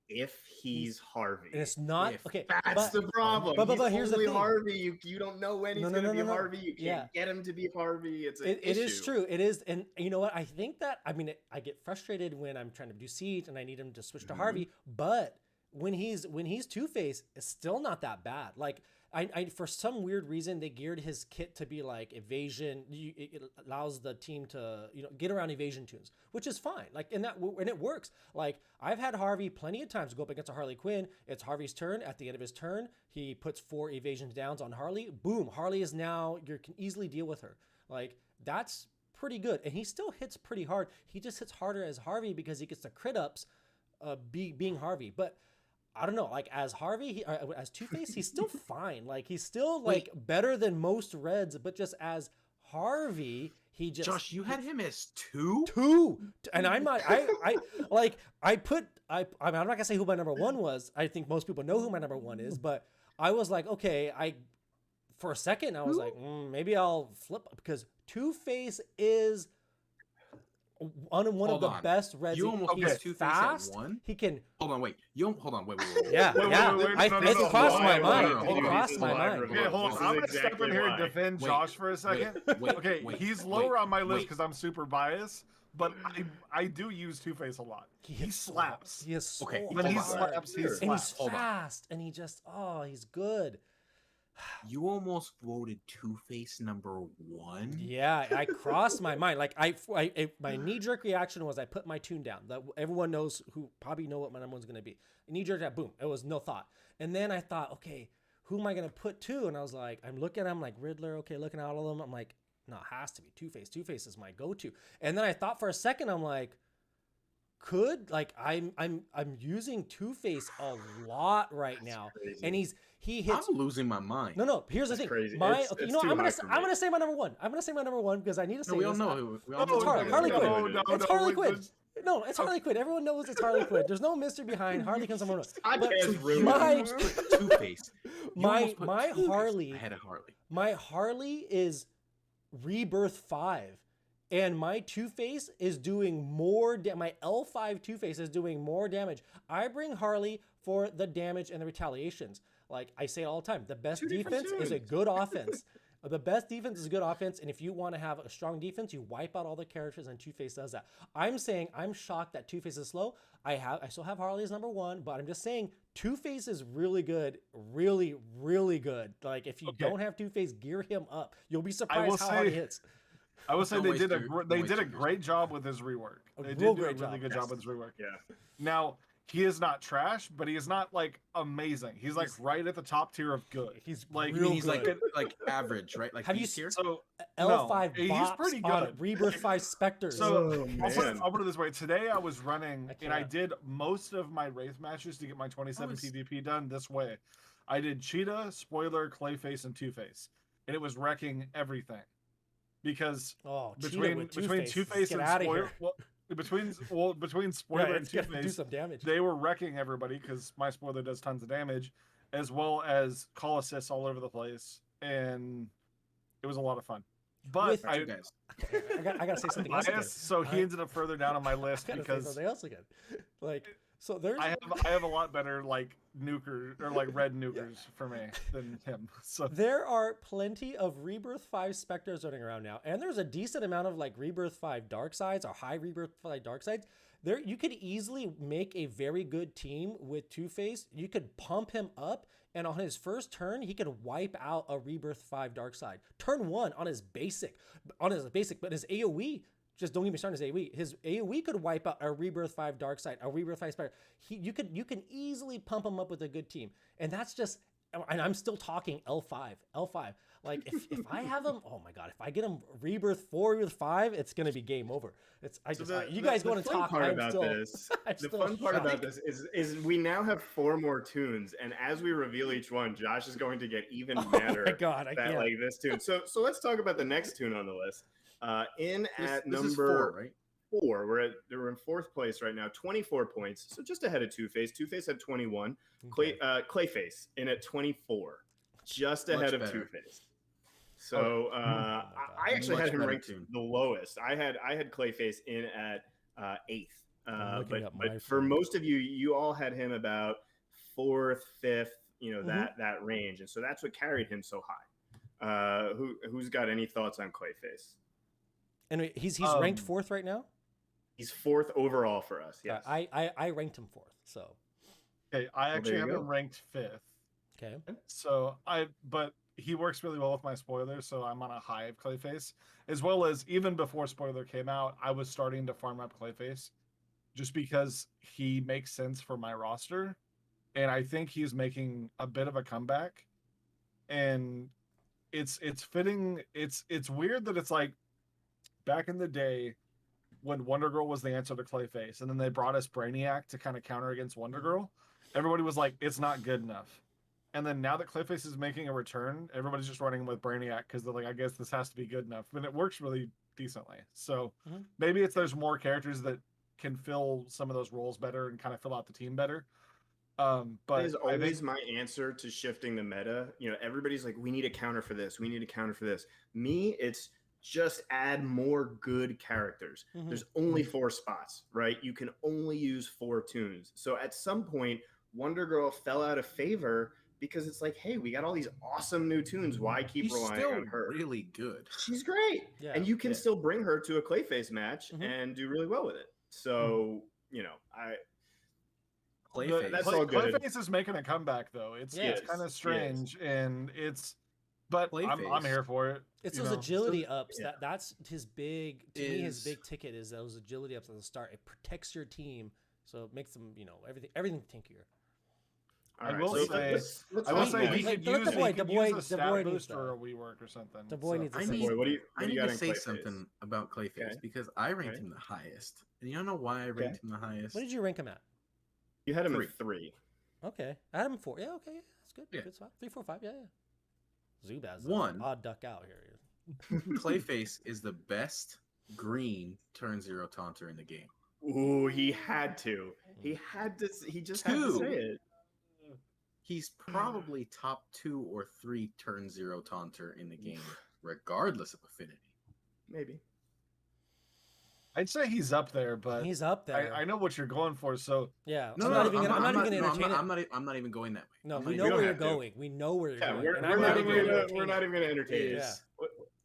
If he's Harvey, and it's not okay. That's the problem. But here's the thing: Harvey. You don't know when he's going to be Harvey. You can't get him to be Harvey. It is true. It is, and you know what? I think that I get frustrated when I'm trying to do Siege and I need him to switch to Harvey, but when he's Two-Face, it's still not that bad. Like I for some weird reason they geared his kit to be like evasion. It allows the team to get around evasion toons, which is fine. Like and it works. Like I've had Harvey plenty of times go up against a Harley Quinn. It's Harvey's turn. At the end of his turn, he puts 4 evasion downs on Harley. Boom, Harley is now you can easily deal with her. Like that's pretty good, and he still hits pretty hard. He just hits harder as Harvey because he gets the crit ups, being Harvey, but. I don't know, like as Harvey, as Two-Face, he's still fine. Like he's still like better than most Reds, but just as Harvey, he just. Josh, you had him as 2? 2, and I'm not. I'm not gonna say who my number 1 was. I think most people know who my number 1 is, but I was like, okay, for a second I was like, maybe I'll flip because Two-Face is. One of the best Reds. You almost he's Two-Face fast. at 1? He can. Hold on, wait. Wait. Yeah. It crossed my mind. It crossed my mind. Okay, hold on. I'm gonna step in here and defend Josh for a second. He's lower on my list because I'm super biased, but I do use Two-Face a lot. He slaps. He is so when he slaps, he slaps. And he's fast, and he just he's good. You almost voted Two-Face number 1. Yeah, I crossed my mind. Like my knee-jerk reaction was I put my tune down. That everyone knows who probably know what my number 1's going to be. Knee-jerk, boom. It was no thought. And then I thought, okay, who am I going to put 2? And I was like, I'm looking at him like Riddler. Okay, looking at all of them. I'm like, no, it has to be Two-Face. Two-Face is my go-to. And then I thought for a second, I'm like, I'm using Two-Face a lot right now, and he hits. I'm losing my mind. No. Here's the thing. Crazy. I'm gonna say my number 1. I'm gonna say my number 1 because I need to say. We all know. It's Harley Quinn. It's Harley Quinn. No, it's Harley Quinn. Everyone knows it's Harley Quinn. There's no mystery behind Harley Quinn's number 1. Two-Face. My Harley. I had a Harley. My Harley is Rebirth 5. And my Two-Face is doing more. My L5 Two-Face is doing more damage. I bring Harley for the damage and the retaliations. Like I say all the time, the best defense is a good offense. The best defense is a good offense, and if you want to have a strong defense, you wipe out all the characters, and Two-Face does that. I'm saying I'm shocked that Two-Face is slow. I still have Harley as number 1, but I'm just saying Two-Face is really good, really, really good. Like if you don't have Two-Face, gear him up. You'll be surprised how hard he hits. I would say they did a great job with his rework. They did do a really good job with his rework. Yeah. Now he is not trash, but he is not like amazing. He's like right at the top tier of good. He's like real he's good. like average, right? Like have you seen so L5 he's pretty good on Rebirth 5 Specters? So I'll put it this way. Today I was running and I did most of my Wraith matches to get my 27 PvP done this way. I did Cheetah, Spoiler, Clayface, and Two-Face, and it was wrecking everything. Because between Two-Face and Spoiler, between Spoiler and Two-Face, they were wrecking everybody because my Spoiler does tons of damage, as well as call assists all over the place, and it was a lot of fun. But I gotta say something else again. So he ended up further down on my list because something else again. Like so, there's I have a lot better like nuker or like red nukers for me than him. So there are plenty of Rebirth 5 Spectres running around now, and there's a decent amount of like Rebirth 5 Dark Sides or high Rebirth 5 Dark Sides. There you could easily make a very good team with Two-Face. You could pump him up, and on his first turn, he could wipe out a Rebirth 5 Dark Side. Turn 1 on his basic, but his AoE. Just don't get me started on his AoE. His AoE could wipe out a Rebirth 5 Dark Side, a Rebirth 5 Spectre. You can easily pump him up with a good team. And that's just and I'm still talking L5. Like if I have him, oh my god, if I get him rebirth 4 with 5, it's gonna be game over. You guys go and talk. Part about this, the fun part about this is we now have 4 more tunes, and as we reveal each one, Josh is going to get even madder. Oh my god, I can't. Like this tune. So let's talk about the next tune on the list. At number is 4, right? 4, we're in 4th place right now, 24 points, so just ahead of Two-Face. Two-Face had 21. Okay. Clayface in at 24, just ahead of Two-Face. So I actually had him ranked the lowest. I had Clayface in at 8th. But for most of you, you all had him about 4th, 5th, that range, and so that's what carried him so high. Who's got any thoughts on Clayface? And he's ranked 4th right now. He's 4th overall for us. Yes, I ranked him 4th. So okay, I actually have him ranked 5th. Okay. So but he works really well with my spoilers, so I'm on a high of Clayface, as well as even before spoiler came out, I was starting to farm up Clayface, just because he makes sense for my roster, and I think he's making a bit of a comeback, and it's fitting. It's weird that it's like back in the day when Wonder Girl was the answer to Clayface, and then they brought us Brainiac to kind of counter against Wonder Girl. Everybody was like, it's not good enough. And then now that Clayface is making a return, everybody's just running with Brainiac because they're like, I guess this has to be good enough. And it works really decently. So maybe there's more characters that can fill some of those roles better and kind of fill out the team better. But it is always my answer to shifting the meta. Everybody's like, we need a counter for this. We need a counter for this. Me, it's just add more good characters. There's only 4 spots, right? You can only use 4 tunes. So at some point, Wonder Girl fell out of favor because it's like, hey, we got all these awesome new tunes. Why keep relying on her? Really good. She's great. Yeah. And you can still bring her to a Clayface match and do really well with it. So, Clayface. That's all good. Clayface is making a comeback, though. It's kind of strange, and but I'm here for it. It's those agility ups that's his big. To me, his big ticket is those agility ups at the start. It protects your team, so it makes them everything tankier. I will say he could use a stat boost or a rework or something. DaBoy needs I need to say something about Clayface because I ranked him the highest, and you don't know why I ranked him the highest. What did you rank him at? You had him at 3. Okay, I had him 4. Yeah, okay, that's good. Yeah. Good spot. 3, 4, 5. Yeah. Zubaz, odd duck out here. Clayface is the best green turn 0 taunter in the game. Ooh, he had to. He just had to say it. He's probably top 2 or 3 turn 0 taunter in the game, regardless of affinity. Maybe. I'd say he's up there, but he's up there. I know what you're going for, so yeah. I'm not even going to entertain it. I'm not even going that way. No, we know where you're going. We know where you're going. We're not even going to entertain it. Yeah.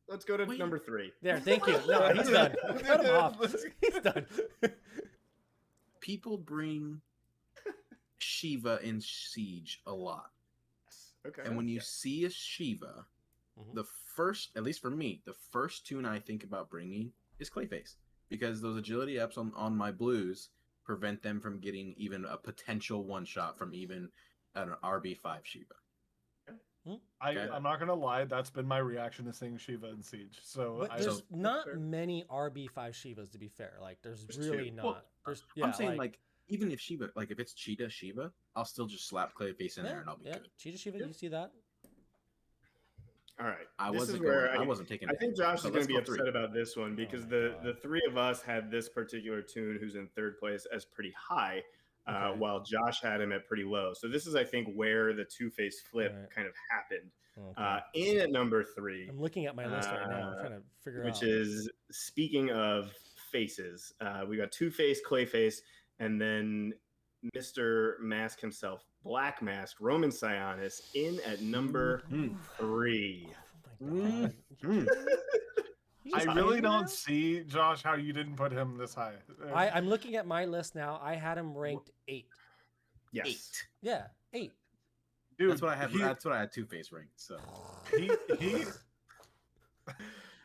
Let's go to number 3. There, thank you. No, he's done. Cut him off. He's done. People bring Shiva in Siege a lot. Okay. And when you see a Shiva, the first, at least for me, the first tune I think about bringing is Clayface. Because those agility ups on my blues prevent them from getting even a potential one-shot from even an RB5 Shiva. I'm not gonna lie, that's been my reaction to seeing Shiva in Siege. So there's not many RB5 Shivas, to be fair. Like there's really not. Well, I'm saying like even if Shiva, like if it's Cheetah Shiva, I'll still just slap Clayface in there and I'll be good. Cheetah Shiva, you see that? All right. I wasn't taking. I think Josh is going to be upset about this one because the 3 of us had this particular tune who's in 3rd place as pretty high, while Josh had him at pretty low. So this is, I think, where the Two-Face flip kind of happened. In at number 3. I'm looking at my list right now. I'm trying to figure out. Which is, speaking of faces, we got Two-Face, Clayface, and then Mr. Mask himself, Black Mask, Roman Sionis, in at number 3. Oh my God. I really don't see, Josh, how you didn't put him this high. I'm looking at my list now. I had him ranked 8. Yes. 8. Yeah, 8. Dude, that's what I have. That's what I had Two-Face ranked. So he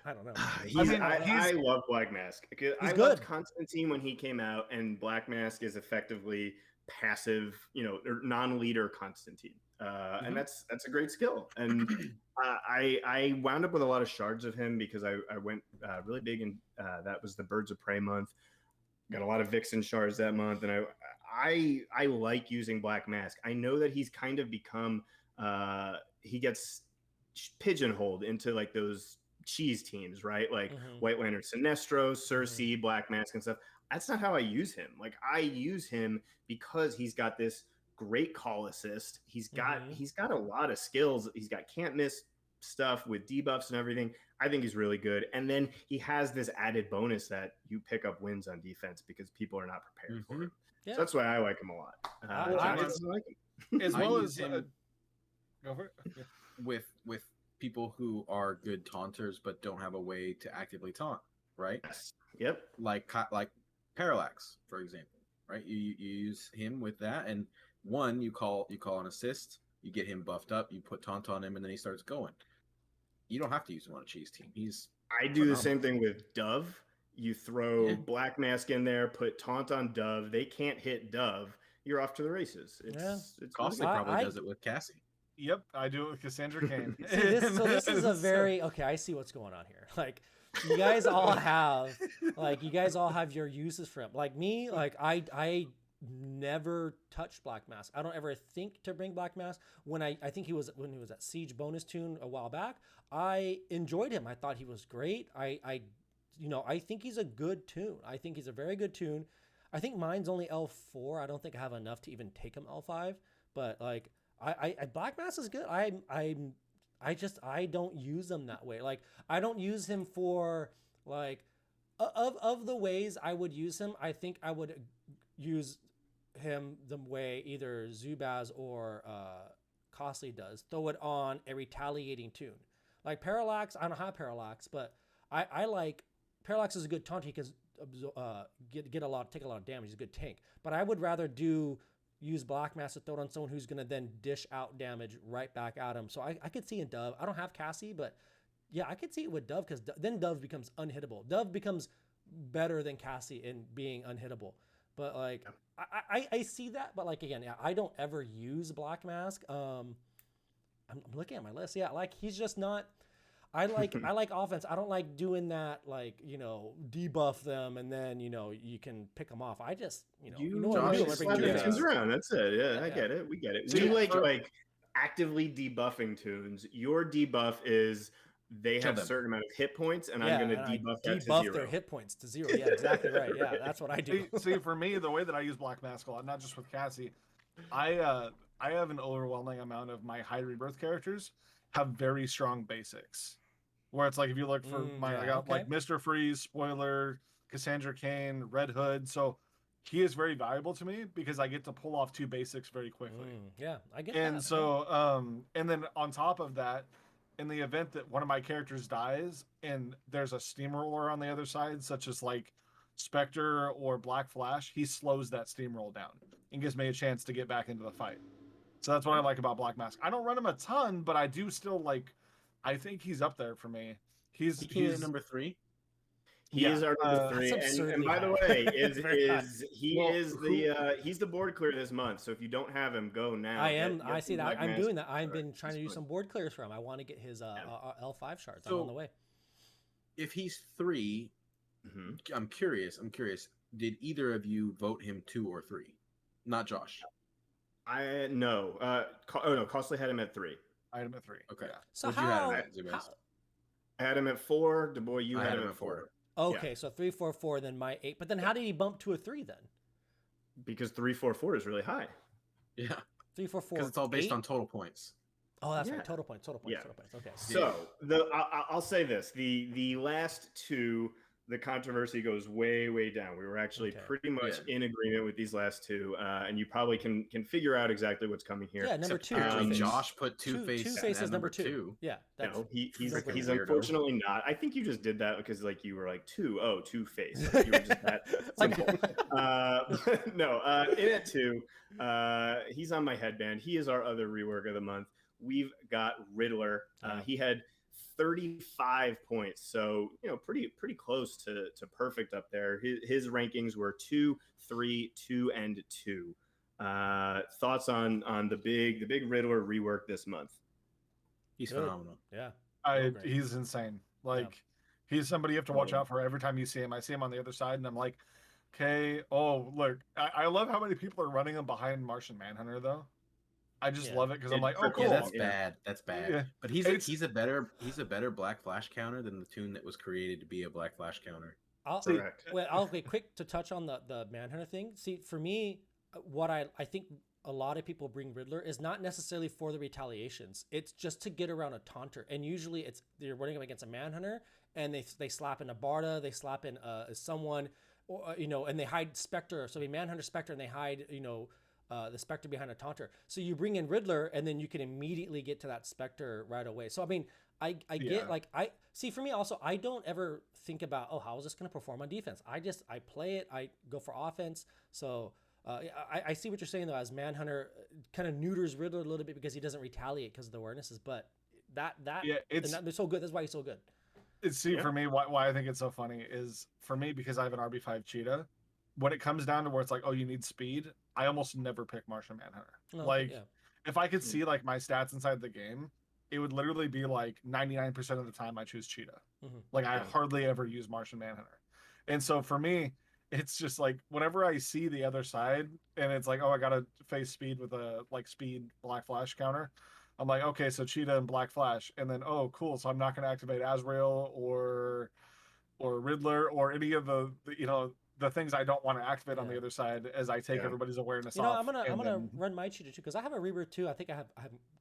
I don't know. I love Black Mask. I loved Constantine when he came out, and Black Mask is effectively passive, non-leader Constantine. and that's a great skill. And I wound up with a lot of shards of him because I went really big, and that was the Birds of Prey month. Got a lot of Vixen shards that month, and I like using Black Mask. I know that he's kind of become he gets pigeonholed into like those cheese teams, right? Like White Lantern Sinestro, Cersei, Black Mask, and stuff. That's not how I use him. Like I use him because he's got this great call assist. He's got a lot of skills. He's got can't miss stuff with debuffs and everything. I think he's really good. And then he has this added bonus that you pick up wins on defense because people are not prepared for him. Yeah. So that's why I like him a lot. I like him. As well as him go for it. Yeah. with people who are good taunters but don't have a way to actively taunt, right? Yes. Yep. Like Parallax, for example, right? You use him with that, and you call an assist, you get him buffed up, you put taunt on him, and then he starts going. You don't have to use him on a cheese team. I do the same thing with Dove. You throw Black Mask in there, put taunt on Dove. They can't hit Dove. You're off to the races. It's Costly probably does it with Cassie. Yep, I do it with Cassandra Cain. This is a very okay. I see what's going on here. Like you guys all have your uses for him. Like me, like I never touched Black Mask. I don't ever think to bring Black Mask. When I think he was at Siege bonus toon a while back, I enjoyed him. I thought he was great. I think he's a good toon. I think he's a very good toon. I think mine's only L4. I don't think I have enough to even take him L5. But like I Black Mask is good. I don't use them that way. Like I don't use him for like of the ways I would use him. I think I would use him the way either Zubaz or Costly does. Throw it on a retaliating toon. Like Parallax, I don't have Parallax, but I like Parallax is a good taunt. He can take a lot of damage. He's a good tank. But I would rather use Black Mask to throw it on someone who's gonna then dish out damage right back at him. So I could see in Dove. I don't have Cassie, but yeah, I could see it with Dove because then Dove becomes unhittable. Dove becomes better than Cassie in being unhittable. But like I see that, but like again, yeah, I don't ever use Black Mask. I'm looking at my list. Yeah, like he's just not. I like offense. I don't like doing that. Like debuff them and then you can pick them off. I just tunes around. That's it. Yeah, I get it. We get it. We like actively debuffing tunes. Your debuff is they have a certain amount of hit points, and I'm going to debuff that to 0. Their hit points to 0. Yeah, exactly right. Yeah, that's what I do. See, for me, the way that I use Black Mask a lot, not just with Cassie, I have an overwhelming amount of my high rebirth characters have very strong basics. Where it's like if you look for I got like Mr. Freeze, Spoiler, Cassandra Cain, Red Hood. So he is very valuable to me because I get to pull off 2 basics very quickly. Yeah, I get that. And so, and then on top of that, in the event that one of my characters dies and there's a steamroller on the other side, such as like Spectre or Black Flash, he slows that steamroll down and gives me a chance to get back into the fight. So that's what I like about Black Mask. I don't run him a ton, but I do still like. I think he's up there for me. He's number 3. He is our number 3, and by the way, he's the board clear this month. So if you don't have him, go now. I see that. I'm doing that. I've been trying to do some board clears for him. I want to get his L5 shards. I'm on the way. If he's 3, I'm curious. Did either of you vote him 2 or 3? Not Josh. No. Costly had him at 3. I had him at 3. Okay. Yeah. So I had him at 4. DaBoy, you had him at 4. Okay, so 3, 4, 4, then my 8. But then how did he bump to a 3 then? Because 3, 4, 4 is really high. Yeah. 3, 4, 4. Because it's all based on total points. Oh, that's right. Total points. Okay. So I'll say this: the last 2. The controversy goes way, way down. We were actually pretty much in agreement with these last 2, and you probably can figure out exactly what's coming here. Yeah, number 2. Josh put Two-Face as number 2. Yeah, no, he's unfortunately not. I think you just did that because like you were like Two-Face. Like, you were just that simple. No, in at 2, he's on my headband. He is our other rework of the month. We've got Riddler. He had 35 points, so pretty close to perfect up there. His rankings were 2, 3, 2, and 2. Thoughts on the big Riddler rework this month? He's Good. phenomenal. Yeah. Real great. He's insane. Like he's somebody you have to watch out for every time you see him. I see him on the other side, and I'm like, okay. Oh, look, I love how many people are running him behind Martian Manhunter though. I just love it because I'm like, oh, cool. Yeah, that's bad. That's bad. Yeah. But he's a better Black Flash counter than the toon that was created to be a Black Flash counter. Correct. Well, I'll be quick to touch on the Manhunter thing. See, for me, what I think a lot of people bring Riddler is not necessarily for the retaliations. It's just to get around a taunter, and usually they're running up against a Manhunter, and they slap in a Barda, they slap in someone, or and they hide Spectre. So they Manhunter Spectre, and they hide the Spectre behind a taunter. So you bring in Riddler, and then you can immediately get to that Spectre right away. So I mean, I get like I see for me also, I don't ever think about, oh, how is this going to perform on defense? I play it, I go for offense. So I see what you're saying though, as Manhunter kind of neuters Riddler a little bit because he doesn't retaliate because of the awarenesses, but it's so good. That's why he's so good. For me, why I think it's so funny is for me because I have an RB5 Cheetah. When it comes down to where it's like, oh, you need speed, I almost never pick Martian Manhunter. If I could see like my stats inside the game, it would literally be like 99% of the time I choose Cheetah. Like I hardly ever use Martian Manhunter. And so for me, it's just like whenever I see the other side and it's like, oh, I got to face speed with a like speed Black Flash counter. I'm like, okay, so Cheetah and Black Flash. And then, oh, cool. So I'm not going to activate Azrael or Riddler or any of the things I don't want to activate on the other side as I take everybody's awareness off. I'm gonna run my Cheetah too because I have a Rebirth 2. I think I'm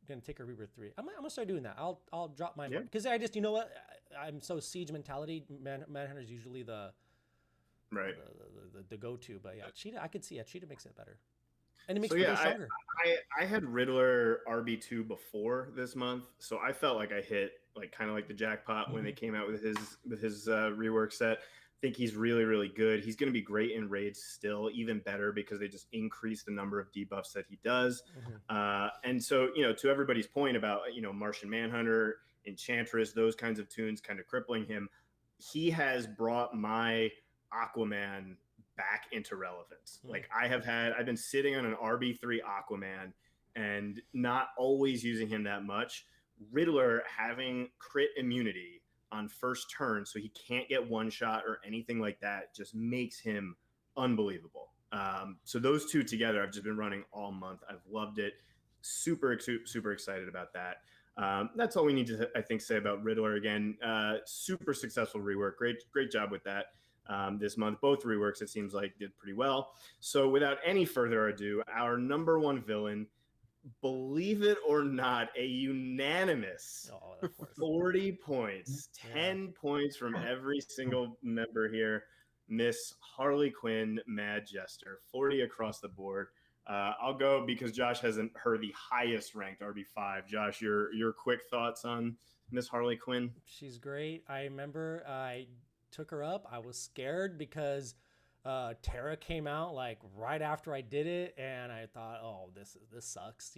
gonna take a Rebirth 3. I'm gonna start doing that. I'll drop mine because I just I'm so siege mentality. Manhunter's usually the go-to, but Cheetah I could see Cheetah makes it better, and it makes it stronger. I had Riddler RB2 before this month, so I felt like I hit like kind of like the jackpot when they came out with his rework set. Think he's really, really good. He's going to be great in raids still, even better because they just increase the number of debuffs that he does. And so, to everybody's point about, Martian Manhunter, Enchantress, those kinds of toons kind of crippling him, he has brought my Aquaman back into relevance. Like I've been sitting on an RB3 Aquaman and not always using him that much. Riddler having crit immunity on first turn, so he can't get one shot or anything like that, just makes him unbelievable. So those two together, I've just been running all month. I've loved it. Super excited about that. That's all we need to, I think, say about Riddler. Again, super successful rework. Great job with that this month. Both reworks, it seems like, did pretty well. So without any further ado, our number one villain, believe it or not, a unanimous 40 points, 10 points from every single member here. Miss Harley Quinn, Mad Jester, 40 across the board. I'll go because Josh hasn't heard the highest ranked RB5. Josh, your quick thoughts on Miss Harley Quinn? She's great. I remember I took her up. I was scared because Terra came out like right after I did it, and I thought, oh, this sucks,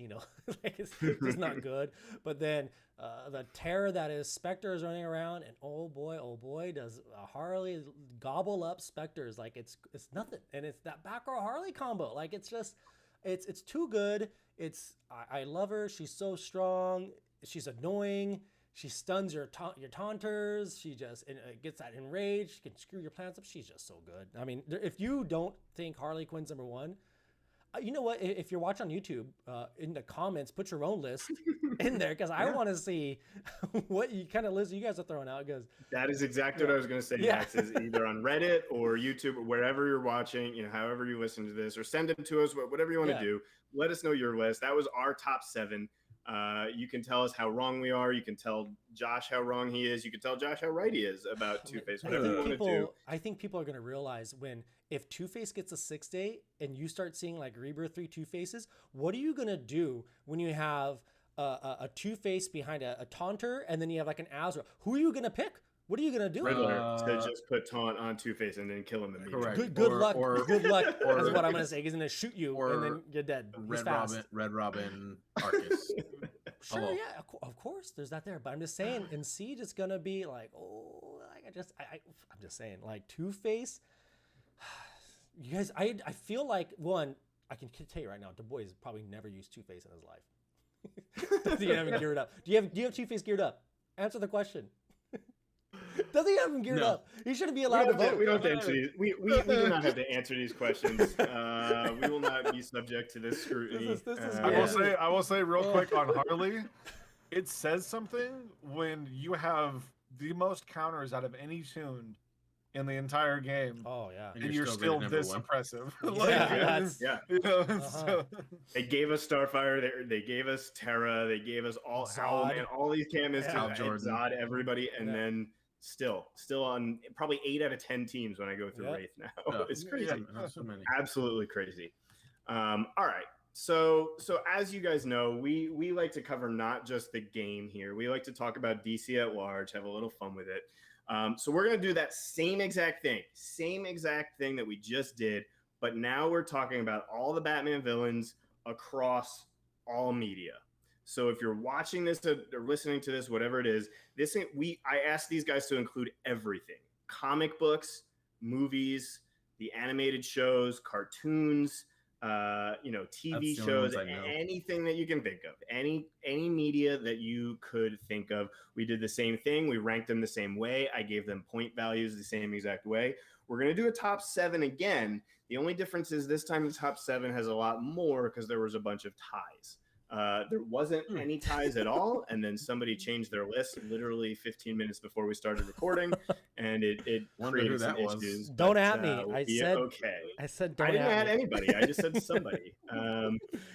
like it's not good. But then the Terra that is Spectre is running around, and oh boy, does Harley gobble up Spectres like it's nothing. And it's that back row Harley combo, like it's just it's too good. I love her. She's so strong. She's annoying. She stuns your taunters. She just gets that enraged. She can screw your plans up. She's just so good. I mean, if you don't think Harley Quinn's number one, you know what? If you're watching on YouTube, in the comments, put your own list in there because I want to see what you kind of list you guys are throwing out. Because that is exactly what I was going to say. Max, is either on Reddit or YouTube or wherever you're watching, however you listen to this, or send it to us, whatever you want to do. Let us know your list. That was our top 7. You can tell us how wrong we are. You can tell Josh how wrong he is. You can tell Josh how right he is about Two-Face. Whatever you want to do. I think people are going to realize if Two-Face gets a 6-day and you start seeing like Rebirth 3 Two-Faces, what are you going to do when you have a Two-Face behind a Taunter and then you have like an Azrael? Who are you going to pick? What are you gonna do? Riddler to just put taunt on Two-Face and then kill him immediately. Correct. Good luck. Good luck. That's what I'm gonna say. He's gonna shoot you and then you're dead. Red Robin, Arcus. Sure, yeah, of course. There's that there, but I'm just saying, in Siege, it's gonna be like, I'm just saying, like Two-Face. You guys, I feel like I can tell you right now, DaBoy has probably never used Two-Face in his life. Does he have him geared up? Do you have Two-Face geared up? Answer the question. Does he have him geared up? He shouldn't be allowed to vote. We don't have to answer these. We do not have to answer these questions. We will not be subject to this scrutiny. I will say real quick on Harley, it says something when you have the most counters out of any toon in the entire game. Oh yeah, and you're still this impressive. So, they gave us Starfire. They gave us Terra. They gave us all Owlman. All these cameos to Zod, everybody, and then still on probably 8 out of 10 teams when I go through Wraith now. It's crazy. So many. Absolutely crazy. All right. So as you guys know, we like to cover not just the game here. We like to talk about DC at large, have a little fun with it. So we're going to do that same exact thing that we just did, but now we're talking about all the Batman villains across all media. So if you're watching this or listening to this, whatever it is, I asked these guys to include everything: comic books, movies, the animated shows, cartoons, TV shows, anything that you can think of, any media that you could think of. We did the same thing. We ranked them the same way. I gave them point values the same exact way. We're going to do a top 7 again. The only difference is this time the top 7 has a lot more because there was a bunch of ties. There wasn't any ties at all, and then somebody changed their list literally 15 minutes before we started recording, and it created some issues. Don't at me. I said okay. I said don't. I didn't add anybody. I just said somebody.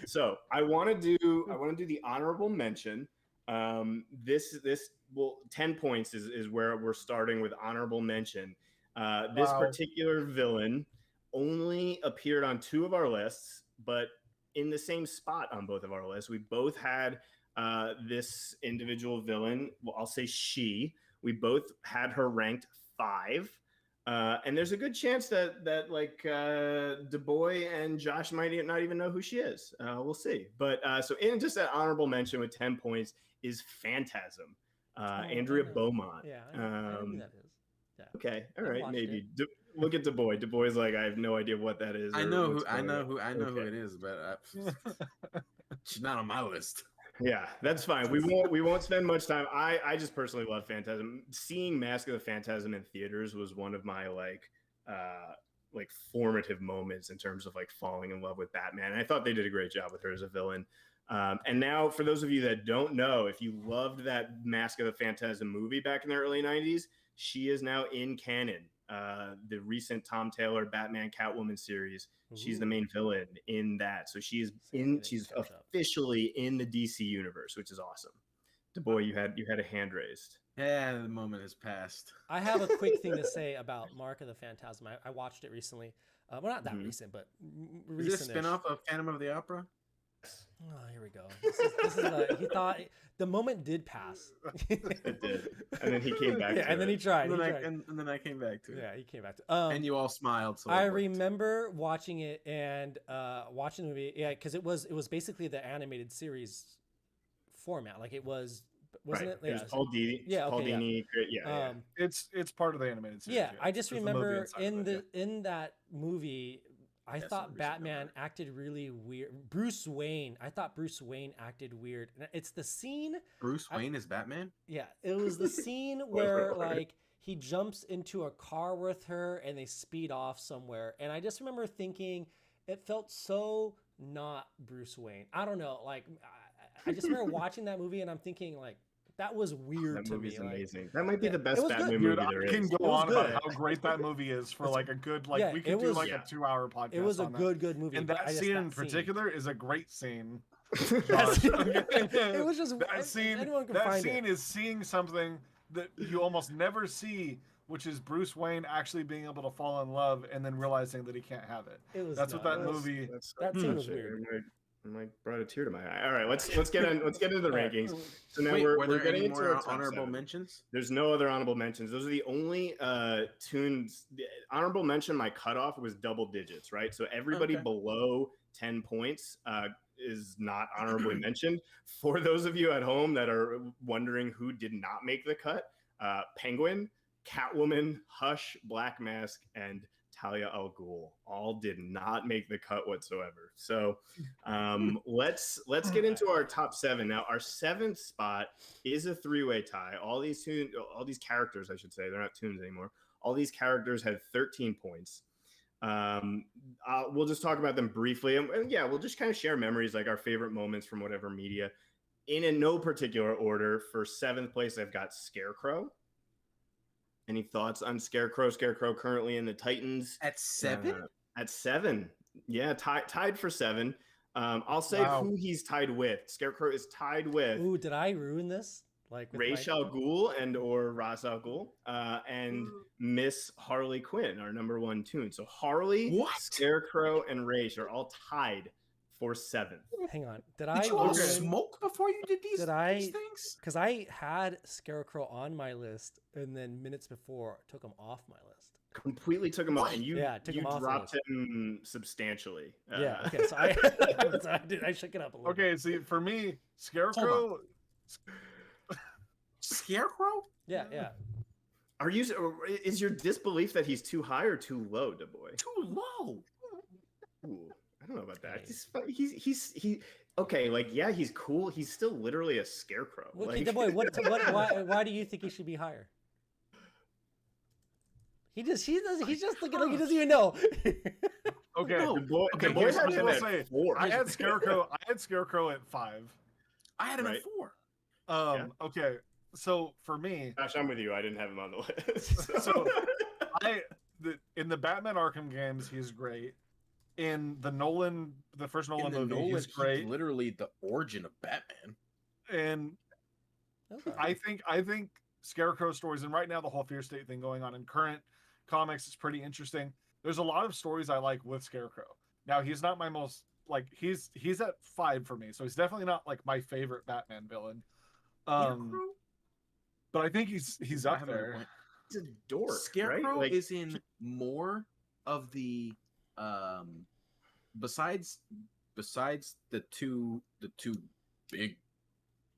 So I want to do the honorable mention. This will 10 points is where we're starting with honorable mention. This particular villain only appeared on 2 of our lists, but in the same spot on both of our lists. We both had this individual villain. Well, I'll say she. We both had her ranked 5. And there's a good chance that DaBoy and Josh might not even know who she is. We'll see. But so in just that honorable mention with 10 points is Phantasm, Andrea Beaumont. Yeah, I know who that is. Yeah. Okay, all right, maybe. Look at DaBoy. DaBoy's like, I have no idea what that is. I know who it is, but she's not on my list. Yeah, that's fine. We won't spend much time. I just personally love Phantasm. Seeing Mask of the Phantasm in theaters was one of my formative moments in terms of falling in love with Batman. And I thought they did a great job with her as a villain. And now, for those of you that don't know, if you loved that Mask of the Phantasm movie back in the early 90s, she is now in canon. The recent Tom Taylor Batman Catwoman series. Ooh. She's the main villain in that. So she's officially in the DC universe, which is awesome. DaBoy, you had a hand raised. Yeah, the moment has passed. I have a quick thing to say about Mark of the Phantasm. I watched it recently. Well, not that recent, but recent. Is this a spinoff of Phantom of the Opera? Oh, here we go. This is he thought the moment did pass. It did, and then he came back. Yeah, and then he tried. And then I came back to it. Yeah, he came back to. And you all smiled. So I remember watching it and watching the movie. Yeah, because it was basically the animated series format. Like it was. Wasn't it? It was Paul Dini. Yeah, Paul Dini. Yeah. It's part of the animated series. Yeah, I just remember in that movie. I thought Batman acted really weird. Bruce Wayne. I thought Bruce Wayne acted weird. It's the scene. Bruce Wayne is Batman? Yeah. It was the scene where he jumps into a car with her and they speed off somewhere. And I just remember thinking it felt so not Bruce Wayne. I don't know. I just remember watching that movie and I'm thinking that was weird to me. Amazing. That might be the best Batman movie there is. I can go on about how great that movie is for a good we could do a 2-hour podcast. It was a good movie. And that scene in particular is a great scene. It was just that scene. That scene is seeing something that you almost never see, which is Bruce Wayne actually being able to fall in love and then realizing that he can't have it. That's what that movie. That scene was weird. Brought a tear to my eye. All right, let's get into the rankings. So now we're getting into our honorable mentions. There's no other honorable mentions. Those are the only toons. The honorable mention, my cutoff was double digits, right? So everybody below 10 points is not honorably mentioned. For those of you at home that are wondering who did not make the cut, Penguin, Catwoman, Hush, Black Mask, and Talia al Ghul all did not make the cut whatsoever. So let's get into our top 7 now. Our 7th spot is a 3-way tie. All these characters, I should say, they're not toons anymore. All these characters had 13 points. We'll just talk about them briefly, and yeah, we'll just kind of share memories, like our favorite moments from whatever media. In no particular order, for 7th place, I've got Scarecrow. Any thoughts on Scarecrow? Scarecrow currently in the Titans At 7? At 7, yeah, tied for 7. I'll say who he's tied with. Scarecrow is tied with. Ooh, did I ruin this? Like Ra's al Ghul and or Ra's al Ghul, and Miss Harley Quinn, our number 1 toon. So Harley, Scarecrow, and Ra's are all tied for 7th. Hang on. Did you all smoke before you did these things? Because I had Scarecrow on my list, and then minutes before took him off my list. Completely took him off, and you dropped him substantially. Yeah. Okay. So I shook it up a little. Okay. See, for me, Scarecrow. Scarecrow? Yeah. Is your disbelief that he's too high or too low, DaBoy? Too low. Ooh, I don't know about that. He's okay. Like, yeah, he's cool. He's still literally a scarecrow. Okay, DaBoy, why do you think he should be higher? He's just looking like he doesn't even know. Okay, DaBoy had him at 4. I had Scarecrow at 5. I had him at 4. Okay. So for me, gosh, I'm with you. I didn't have him on the list. So in the Batman Arkham games, he's great. In the first Nolan movie, he's great. Literally the origin of Batman. And I think Scarecrow stories, and right now the whole Fear State thing going on in current comics is pretty interesting. There's a lot of stories I like with Scarecrow. Now he's not my most he's at 5 for me, so he's definitely not like my favorite Batman villain. But I think he's up there. He's a dork. Scarecrow right? is in more of the besides the two big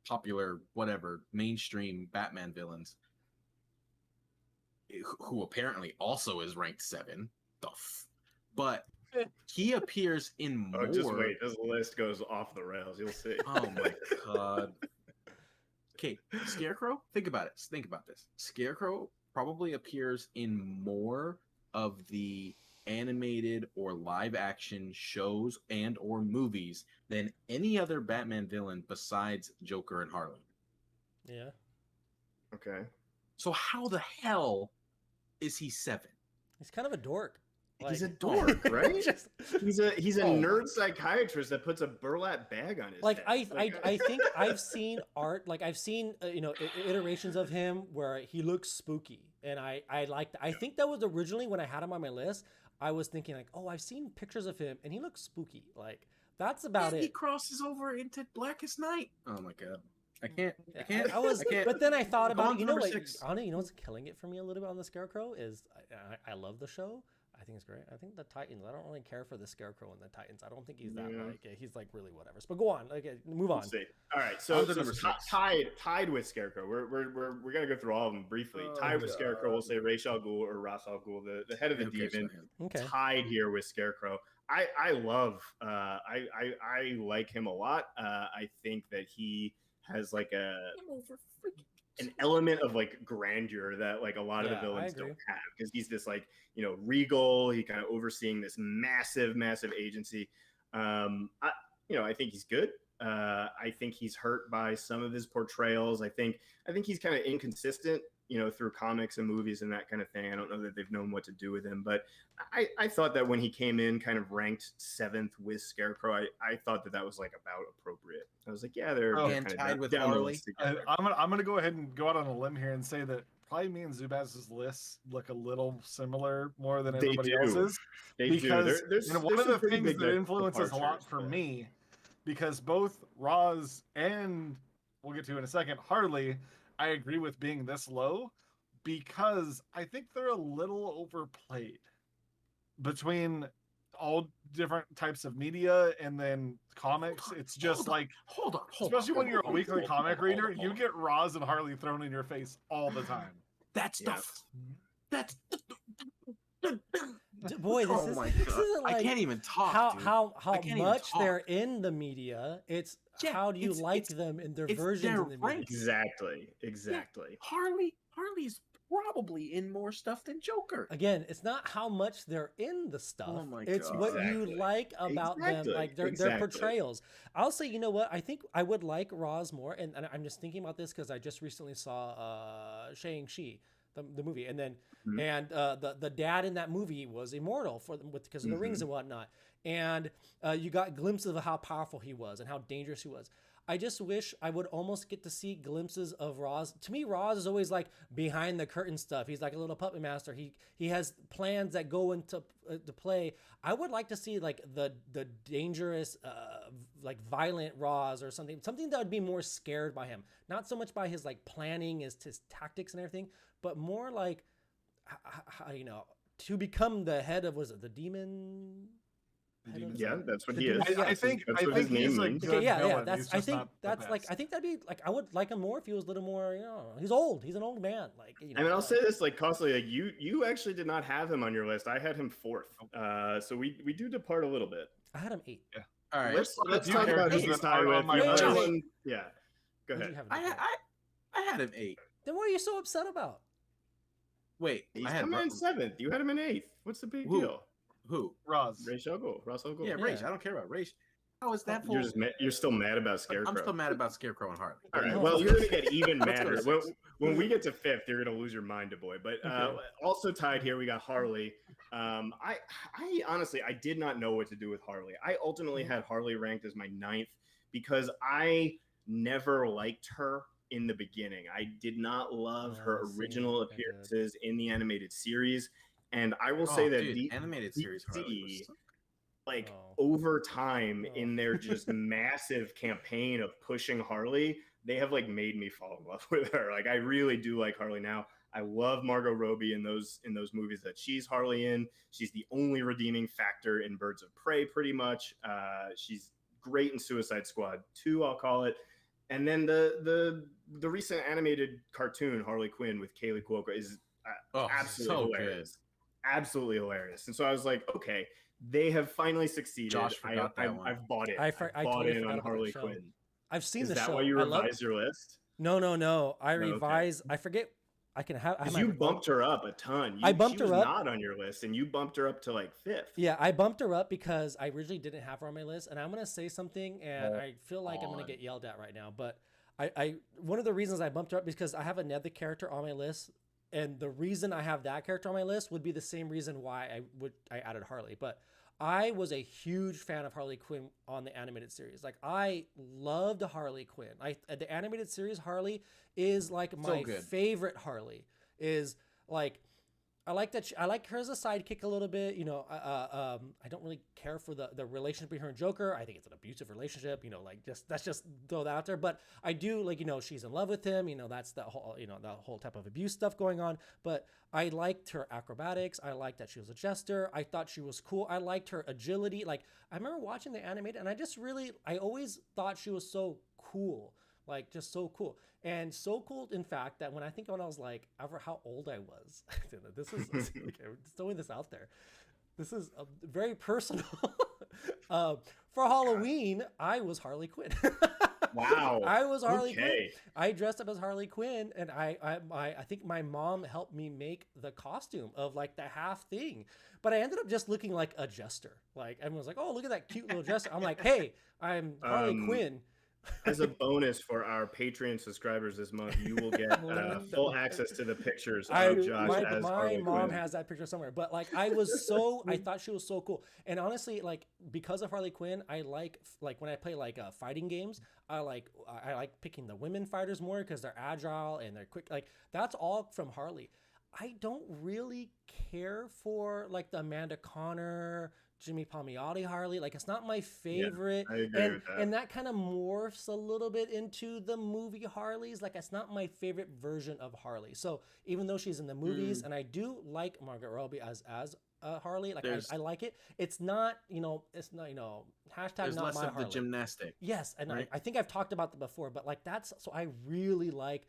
popular whatever mainstream Batman villains, who apparently also is ranked 7. But he appears in more. Oh, just wait. This list goes off the rails. You'll see. Oh my god. Okay, Scarecrow, think about it. Think about this. Scarecrow probably appears in more of the animated or live action shows and or movies than any other Batman villain besides Joker and Harley. Yeah. Okay. So how the hell is he 7? He's kind of a dork. He's a dork, right? He's a nerd psychiatrist that puts a burlap bag on his head. I think I've seen art, like I've seen iterations of him where he looks spooky, and I liked. I think that was originally when I had him on my list. I was thinking like, oh, I've seen pictures of him, and he looks spooky. Like that's about it. He crosses over into Blackest Night. Oh my god. I can't. But then I thought about, you know what's killing it for me a little bit on the Scarecrow is I love the show. I think it's great. I think the Titans. I don't really care for the Scarecrow and the Titans. I don't think he's that he's like really whatever. But go on. Okay, move on. See. All right. So tied with Scarecrow. We're gonna go through all of them briefly. Tied with Scarecrow, we'll say Ra's al Ghul or Ra's al Ghul, the head of the demon. Okay. Tied here with Scarecrow. I love. I like him a lot. I think that he has like an element of like grandeur that like a lot of the villains don't have, because he's this like, regal, he kind of overseeing this massive agency. I think he's good. I think he's hurt by some of his portrayals. I think he's kind of inconsistent, through comics and movies and that kind of thing. I don't know that they've known what to do with him, but I thought that when he came in kind of ranked 7th with Scarecrow, I thought that was like about appropriate. I was like, yeah, they're kind of tied with Harley. I'm gonna go ahead and go out on a limb here and say that probably me and Zubaz's lists look a little similar more than everybody else's. Because one of the things that influences a lot for me, because both Roz and we'll get to in a second, Harley, I agree with being this low, because I think they're a little overplayed between all different types of media and then comics. It's just hold on. Especially when you're a weekly comic reader, you get Roz and Harley thrown in your face all the time. Boy, this Oh is my this God. isn't like I can't even talk, how dude. how I how can't even much they're talk. in the media. It's Yeah, how do you like it's them in their it's versions their in the media. ranks. Exactly. Yeah, Exactly. Harley's probably in more stuff than Joker. Again, it's not how much they're in the stuff. Oh my It's what God. you Exactly. like about them, Exactly. like their Exactly. portrayals. I'll say, you know what? I think I would like Roz more, and I'm just thinking about this because I just recently saw Shang-Chi, the movie, and then Mhm. the dad in that movie was immortal for them because of the rings Mhm. and whatnot, and you got glimpses of how powerful he was and how dangerous he was. I just wish I would almost get to see glimpses of Roz. To me, Roz is always like behind the curtain stuff. He's like a little puppet master. He has plans that go into to play. I would like to see like the dangerous, like violent Roz or something that would be more scared by him. Not so much by his like planning, his tactics and everything, but more like, you know, to become the head of, was it the demon? Yeah, that's what The he is. demon- yeah. I think That's what his he's name a means. good Okay, yeah. villain. That's. He's I just think not the that's like. I best. think that'd be like. I would like him more if he was a little more. You know, he's old. He's an old man. Like, you know. And I'll say this, like Costly, like you actually did not have him on your list. I had him fourth. So we do depart a little bit. I had him 8. All right. Let's few talk about who characters he's that tied are with. on my The other list. one, yeah. Go What'd you ahead. have him at? I had him 8. Then what are you so upset about? Wait, He's I had coming in 7th. You had him in 8th. What's the big Who? deal? who? Roz. Ray Shogul, Russell Gould. Yeah, Raish. I don't care about Raish. How is that? You're still mad about Scarecrow. I'm still mad about Scarecrow and Harley. All right. Oh. Well, you're going to get even Let's go madder. to 6. When we get to 5th, you're going to lose your mind, DaBoy. But Okay. also tied here, we got Harley. I honestly, I did not know what to do with Harley. I ultimately had Harley ranked as my 9th because I never liked her in the beginning. I did not love her same. original I did. appearances in the animated series. And I will say that dude, animated series Harley was like over time in their just massive campaign of pushing Harley, they have like made me fall in love with her. Like I really do like Harley now. I love Margot Robbie in those movies that she's Harley in. She's the only redeeming factor in Birds of Prey, pretty much. She's great in Suicide Squad 2, I'll call it. And then the recent animated cartoon Harley Quinn with Kaylee Cuoco is absolutely so hilarious. Absolutely hilarious. And so I was like, okay, they have finally succeeded. Josh forgot that one. I've bought it. I bought totally in forgot on about Harley that show. Quinn. I've seen Is the that show. why you I love- revised your list? No. I Okay. revised. I forget. I can have. I have Because you my- bumped her up a ton. I bumped she was her up. not on your list, and you bumped her up to like 5th. Yeah, I bumped her up because I originally didn't have her on my list, and I'm gonna say something, and I feel like I'm gonna get yelled at right now. But I one of the reasons I bumped her up is because I have another character on my list, and the reason I have that character on my list would be the same reason why I added Harley. But I was a huge fan of Harley Quinn on the animated series. Like I loved Harley Quinn. The animated series Harley is like my favorite Harley. Is like I like that. I like her as a sidekick a little bit. You know, I don't really care for the relationship between her and Joker. I think it's an abusive relationship. You know, like let's just throw that out there. But I do like, you know, she's in love with him. You know, that's the whole, you know, the whole type of abuse stuff going on. But I liked her acrobatics. I liked that she was a jester. I thought she was cool. I liked her agility. Like I remember watching the animated, and I always thought she was so cool. Like just so cool, and so cool in fact that when I was like ever how old I was, this is okay, I'm just throwing this out there. This is very personal. For Halloween, I was Harley Quinn. Wow, I was Harley Quinn. I dressed up as Harley Quinn, and I think my mom helped me make the costume of like the half thing, but I ended up just looking like a jester. Like everyone's like, "Oh, look at that cute little jester." I'm like, "Hey, I'm Harley Quinn." As a bonus for our Patreon subscribers this month, you will get full access to the pictures of Josh as Harley My mom Quinn. has that picture somewhere. But like, I thought she was so cool. And honestly, like because of Harley Quinn, I like when I play like fighting games, I like picking the women fighters more because they're agile and they're quick. Like that's all from Harley. I don't really care for like the Amanda Connor, Jimmy Palmiotti Harley. Like it's not my favorite. Yeah, I agree with that. And that kind of morphs a little bit into the movie Harleys. Like it's not my favorite version of Harley. So even though she's in the movies, and I do like Margot Robbie as Harley, like I like it. It's not, hashtag there's not less my of Harley. the gymnastic. Yes, and right? I think I've talked about that before, but like that's so I really like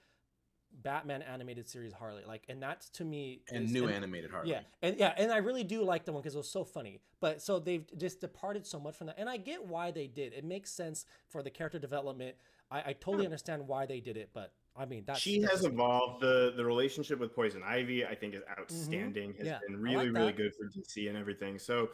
Batman animated series Harley. Like, and that's to me And new animated Harley. Yeah, and I really do like the one because it was so funny. But so they've just departed so much from that, and I get why they did. It makes sense for the character development. I totally understand why they did it, but I mean that's she has evolved. The relationship with Poison Ivy, I think, is outstanding. Has been really, really good for DC and everything. So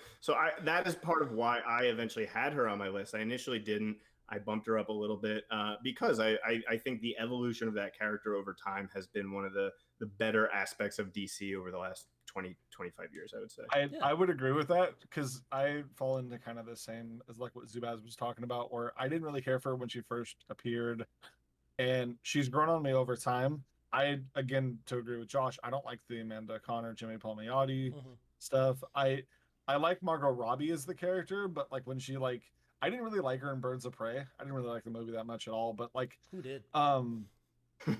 that is part of why I eventually had her on my list. I initially didn't. I bumped her up a little bit because I think the evolution of that character over time has been one of the better aspects of DC over the last 20-25 years, I would say. I would agree with that because I fall into kind of the same as like what Zubaz was talking about, where I didn't really care for her when she first appeared, and she's grown on me over time. Again, to agree with Josh, I don't like the Amanda Connor, Jimmy Palmiotti stuff. I like Margot Robbie as the character, but like when she like I didn't really like her in Birds of Prey. I didn't really like the movie that much at all. But like, who did? And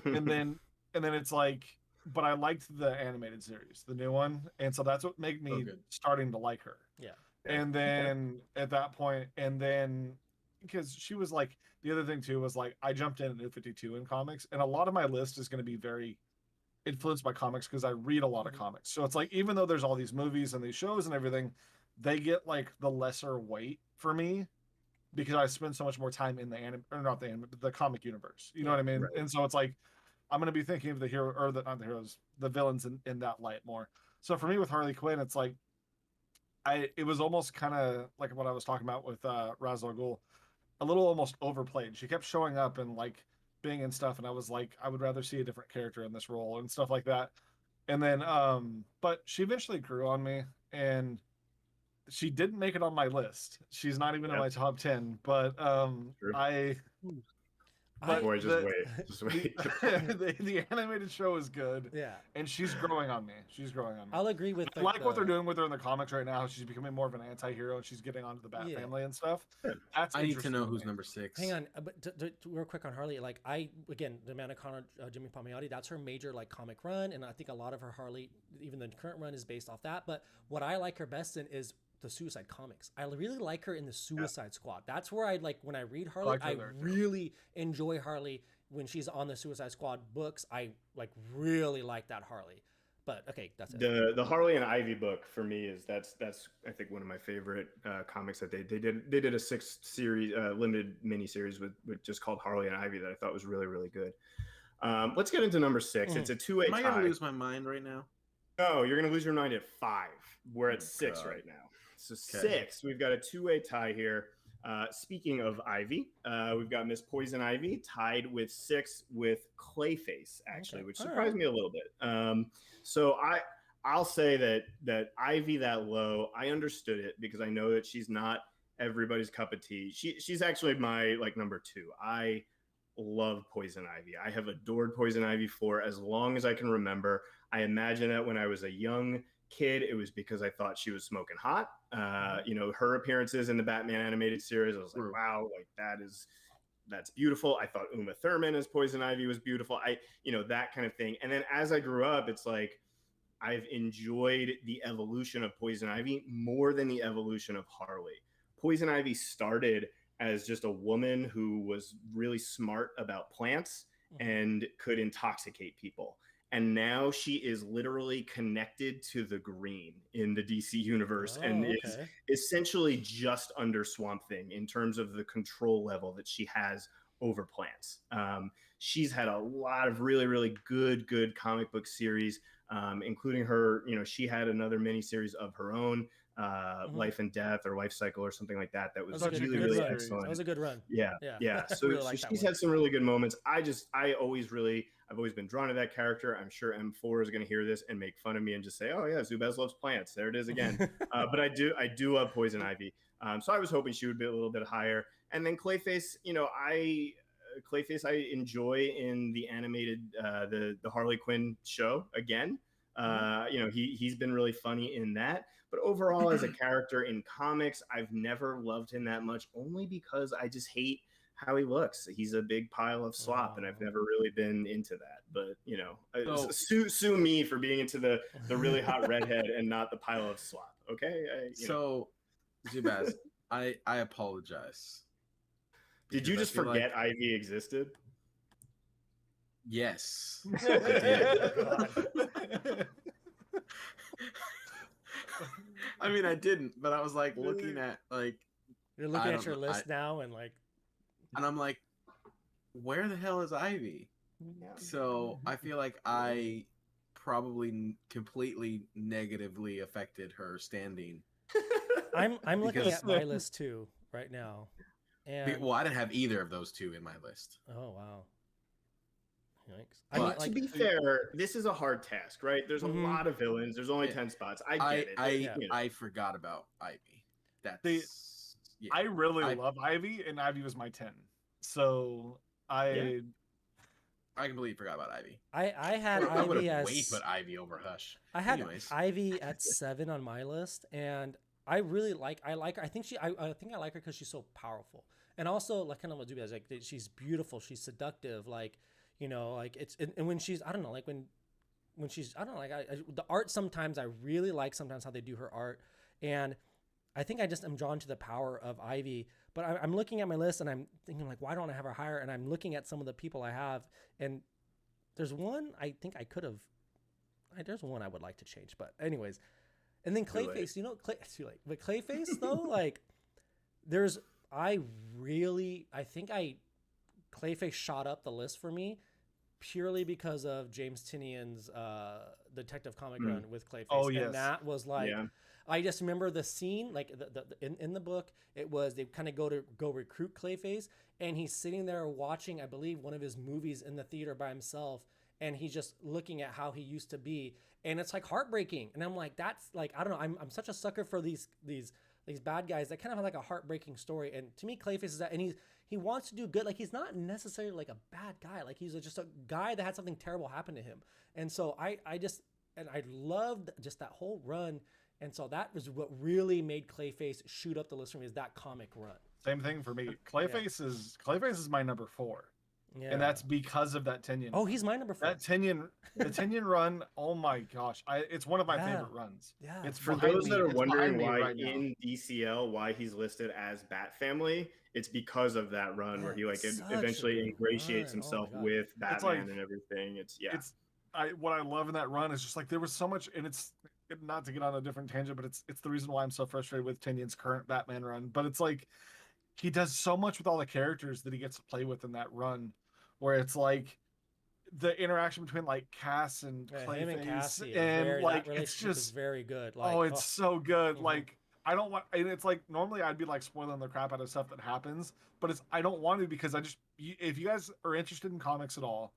then it's like, but I liked the animated series, the new one, and so that's what made me starting to like her. Yeah. And then at that point, and then because she was like the other thing too was like I jumped in at New 52 in comics, and a lot of my list is going to be very influenced by comics because I read a lot of comics. So it's like even though there's all these movies and these shows and everything, they get like the lesser weight for me because I spend so much more time in the anime, or not the anime, but the comic universe. You know what I mean? Right. And so it's like I'm going to be thinking of the hero, or not the heroes, the villains in that light more. So for me with Harley Quinn, it's like it was almost kind of like what I was talking about with Ra's al Ghul, a little almost overplayed. She kept showing up and like being in stuff, and I was like, I would rather see a different character in this role and stuff like that. And then, but she eventually grew on me, and she didn't make it on my list. She's not even in my top 10, but Boy, just wait. The animated show is good. Yeah. And she's growing on me. I'll agree with I like what they're doing with her in the comics right now. She's becoming more of an anti-hero, and she's getting onto the Bat family and stuff. That's I need to know who's number 6. Hang on, but real quick on Harley, like again, the Amanda Connor, Jimmy Palmiotti, that's her major like comic run, and I think a lot of her Harley, even the current run, is based off that. But what I like her best in is the Suicide comics. I really like her in the Suicide Squad. That's where I like when I read Harley. I really enjoy Harley when she's on the Suicide Squad books. I like really like that Harley. But okay, that's it. The Harley and Ivy book for me is that's I think one of my favorite comics that they did a 6-series limited miniseries with just called Harley and Ivy that I thought was really, really good. Let's get into number 6. It's a 2-way tie. Am I gonna lose my mind right now? No, you're gonna lose your mind at 5. We're at 6 right now. So 6, we've got a 2-way tie here. Speaking of Ivy, we've got Miss Poison Ivy tied with 6 with Clayface, actually, which surprised me a little bit. So I'll say that Ivy that low, I understood it because I know that she's not everybody's cup of tea. She's actually my like number 2. I love Poison Ivy. I have adored Poison Ivy for as long as I can remember. I imagine that when I was a young kid, it was because I thought she was smoking hot. Her appearances in the Batman animated series, I was like, wow, like that's beautiful. I thought Uma Thurman as Poison Ivy was beautiful. That kind of thing. And then as I grew up, it's like I've enjoyed the evolution of Poison Ivy more than the evolution of Harley. Poison Ivy started as just a woman who was really smart about plants and could intoxicate people. And now she is literally connected to the green in the DC universe is essentially just under Swamp Thing in terms of the control level that she has over plants. She's had a lot of really, really good comic book series, including her, she had another miniseries of her own, Life and Death or Life Cycle or something like that. That was really, really excellent. That was a good run. Yeah. So, really so she's had some really good moments. I've always been drawn to that character. I'm sure M4 is going to hear this and make fun of me and just say, oh yeah, Zubaz loves plants. There it is again. But I do love Poison Ivy. So I was hoping she would be a little bit higher. And then Clayface, Clayface I enjoy in the animated the Harley Quinn show again. He's been really funny in that, but overall as a character in comics, I've never loved him that much, only because I just hate how he looks. He's a big pile of slop, and I've never really been into that. But sue me for being into the really hot redhead and not the pile of slop. Okay. Zubaz, I apologize. Did you just forget Ivy existed? Yes. I mean, I didn't, but I was like looking at like You're looking I at don't your know, list now and like, and I'm like, where the hell is Ivy? Yeah. So I feel like I probably completely negatively affected her standing. I'm looking Because- at my list too right now, and Well, I didn't have either of those two in my list. oh wow, yikes! I But- mean, To like, be fair, this is a hard task, right? There's a Mhm. lot of villains. There's only Yeah. 10 spots. I get it. Yeah. I forgot about Ivy. That's yeah. I really love Ivy, and Ivy was my 10. So Yeah. I completely forgot about Ivy. I had I would Ivy have as way put Ivy over Hush. I had Anyways. Ivy at 7 on my list, and I really like. I think I think I like her because she's so powerful, and also like kind of what Zubaz like. She's beautiful. She's seductive. Like, you know, like it's and when she's I don't know like when she's I don't know like the art sometimes I really like sometimes how they do her art, and I think I just am drawn to the power of Ivy. But I'm looking at my list and I'm thinking like, why don't I have her higher? And I'm looking at some of the people I have, and there's one I think I could have. There's one I would like to change, but anyways. And then Clayface, you know, it's too late. But Clayface though, like, I think Clayface shot up the list for me purely because of James Tinian's Detective Comic run with Clayface. Oh, yes. And that was like, Yeah. I just remember the scene, like in the book, it was they kind of go recruit Clayface, and he's sitting there watching, I believe, one of his movies in the theater by himself, and he's just looking at how he used to be, and it's like heartbreaking. And I'm like, that's like, I don't know, I'm such a sucker for these bad guys that kind of have like a heartbreaking story. And to me, Clayface is that, and he wants to do good. Like, he's not necessarily like a bad guy. Like, he's just a guy that had something terrible happen to him. And so I loved just that whole run. And so that was what really made Clayface shoot up the list for me, is that comic run. Same thing for me. Clayface is my number 4. Yeah. And that's because of that Tinian. Oh, he's my number 4. That Tinian, the Tinian run, oh my gosh. It's one of my favorite runs. Yeah. It's For behind those me. that are It's wondering behind me why right now. in DCL why he's listed as Bat Family, it's because of that run where he like It's such eventually a good ingratiates run. himself Oh my God. with Batman like- and everything. What I love in that run is just like there was so much, and it's not to get on a different tangent, but it's the reason why I'm so frustrated with Tinian's current Batman run. But it's like he does so much with all the characters that he gets to play with in that run, where it's like the interaction between like Cass and Yeah, Clayface, him and Cassie, and like that it's relationship is just very good. Like, oh, it's so good. Mhm. Like I don't want, and it's like normally I'd be like spoiling the crap out of stuff that happens, but I don't want to because if you guys are interested in comics at all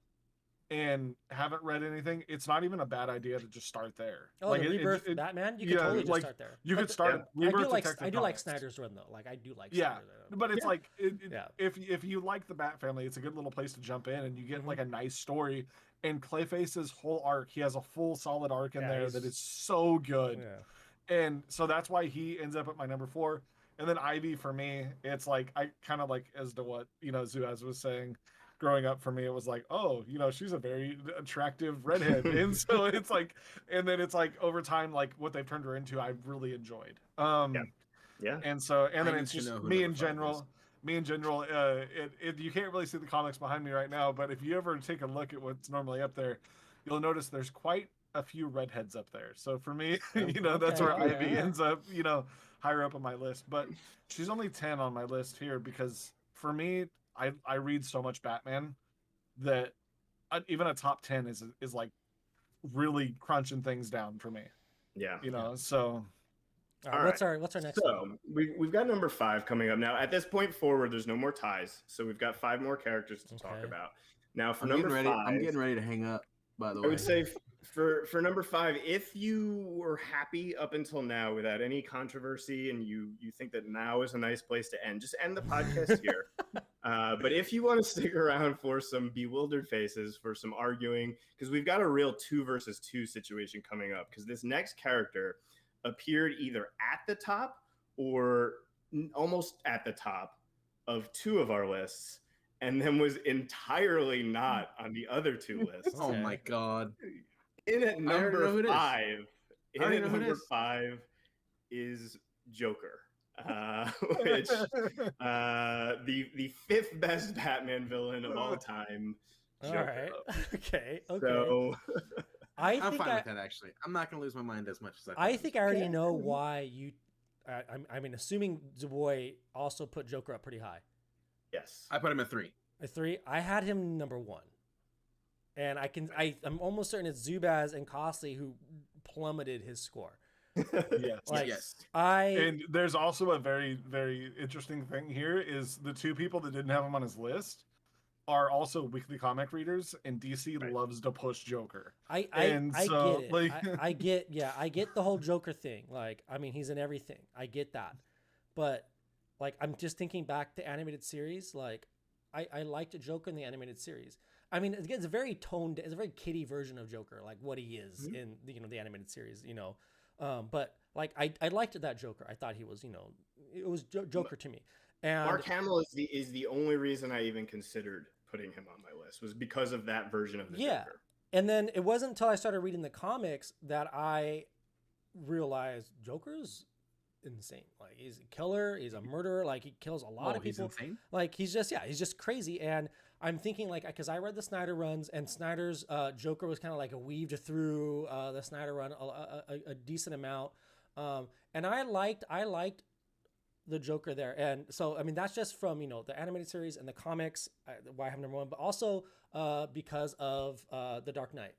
and haven't read anything, it's not even a bad idea to just start there. Oh, like the Rebirth Batman, you could totally just start there. You could start at I Rebirth do like Detective I do like Comics. Snyder's run though. Like, I do like Yeah, Snyder's run. but it's like Yeah. if you like the Bat Family, it's a good little place to jump in, and you get like a nice story. And Clayface's whole arc, he has a full solid arc in Yeah, there that is so good. Yeah. And so that's why he ends up at my number 4. And then Ivy for me, it's like I kind of like as to what Zubaz was saying. Growing up for me, it was like, oh, she's a very attractive redhead, and so it's like, and then it's like over time, like what they've turned her into, I've really enjoyed. Yeah. And so, and then I it's need to just know who me number in 5 general. is. Me in general, you can't really see the comics behind me right now, but if you ever take a look at what's normally up there, you'll notice there's quite a few redheads up there. So for me, that's where okay, Ivy yeah. ends up, higher up on my list. But she's only 10 on my list here because for me, I read so much Batman that even a top 10 is like really crunching things down for me. Yeah. So. All right, what's our next one? So we've got number 5 coming up now. At this point forward, there's no more ties, so we've got 5 more characters to talk about. Now for number 5, I'm getting ready to hang up. By the way, I would say for number 5, if you were happy up until now without any controversy, and you think that now is a nice place to end, just end the podcast here. But if you want to stick around for some bewildered faces, for some arguing, because we've got a real 2 versus 2 situation coming up, because this next character appeared either at the top or almost at the top of 2 of our lists, and then was entirely not on the other 2 lists. oh my god, In at number 5, number 5 is Joker, which the 5th best Batman villain of all time. All right. Okay. Okay. So I'm fine with that, actually. I'm not going to lose my mind as much as I thought. I think I already know why you. I mean, assuming DaBoy also put Joker up pretty high. yes, I put him at 3. A 3. I had him number 1, and I'm almost certain it's Zubaz and Costly who plummeted his score. Yes. Like, Yes. And there's also a very, very interesting thing here is the two people that didn't have him on his list are also weekly comic readers, and DC loves to push Joker. I So, get it. like, I get the whole Joker thing. Like, I mean, he's in everything. I get that, but like, I'm just thinking back to animated series. Like, I liked Joker in the animated series. I mean, again, it's a very toned, it's a very kiddie version of Joker, like what he is in the animated series. But like, I liked that Joker. I thought he was, it was Joker to me. And Mark Hamill is the only reason I even considered putting him on my list, was because of that version of the Joker. And then it wasn't until I started reading the comics that I realized Joker's insane. Like, he's a killer, he's a murderer, like he kills a lot of people. He's insane? Like, he's just crazy. And I'm thinking, like, because I read the Snyder runs, and Snyder's Joker was kind of like a weaved through the Snyder run a decent amount. And I liked the Joker there. And so, I mean, that's just from, the animated series and the comics, why I have number 1, but also because of The Dark Knight.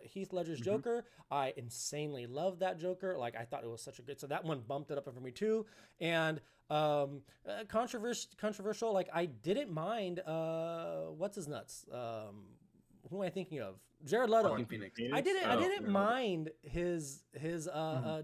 Heath Ledger's Joker, I insanely loved that Joker. Like, I thought it was such a good, so that one bumped it up for me too. And controversial, like, I didn't mind, what's his nuts? Who am I thinking of? Jared Leto. Phoenix. I didn't mind his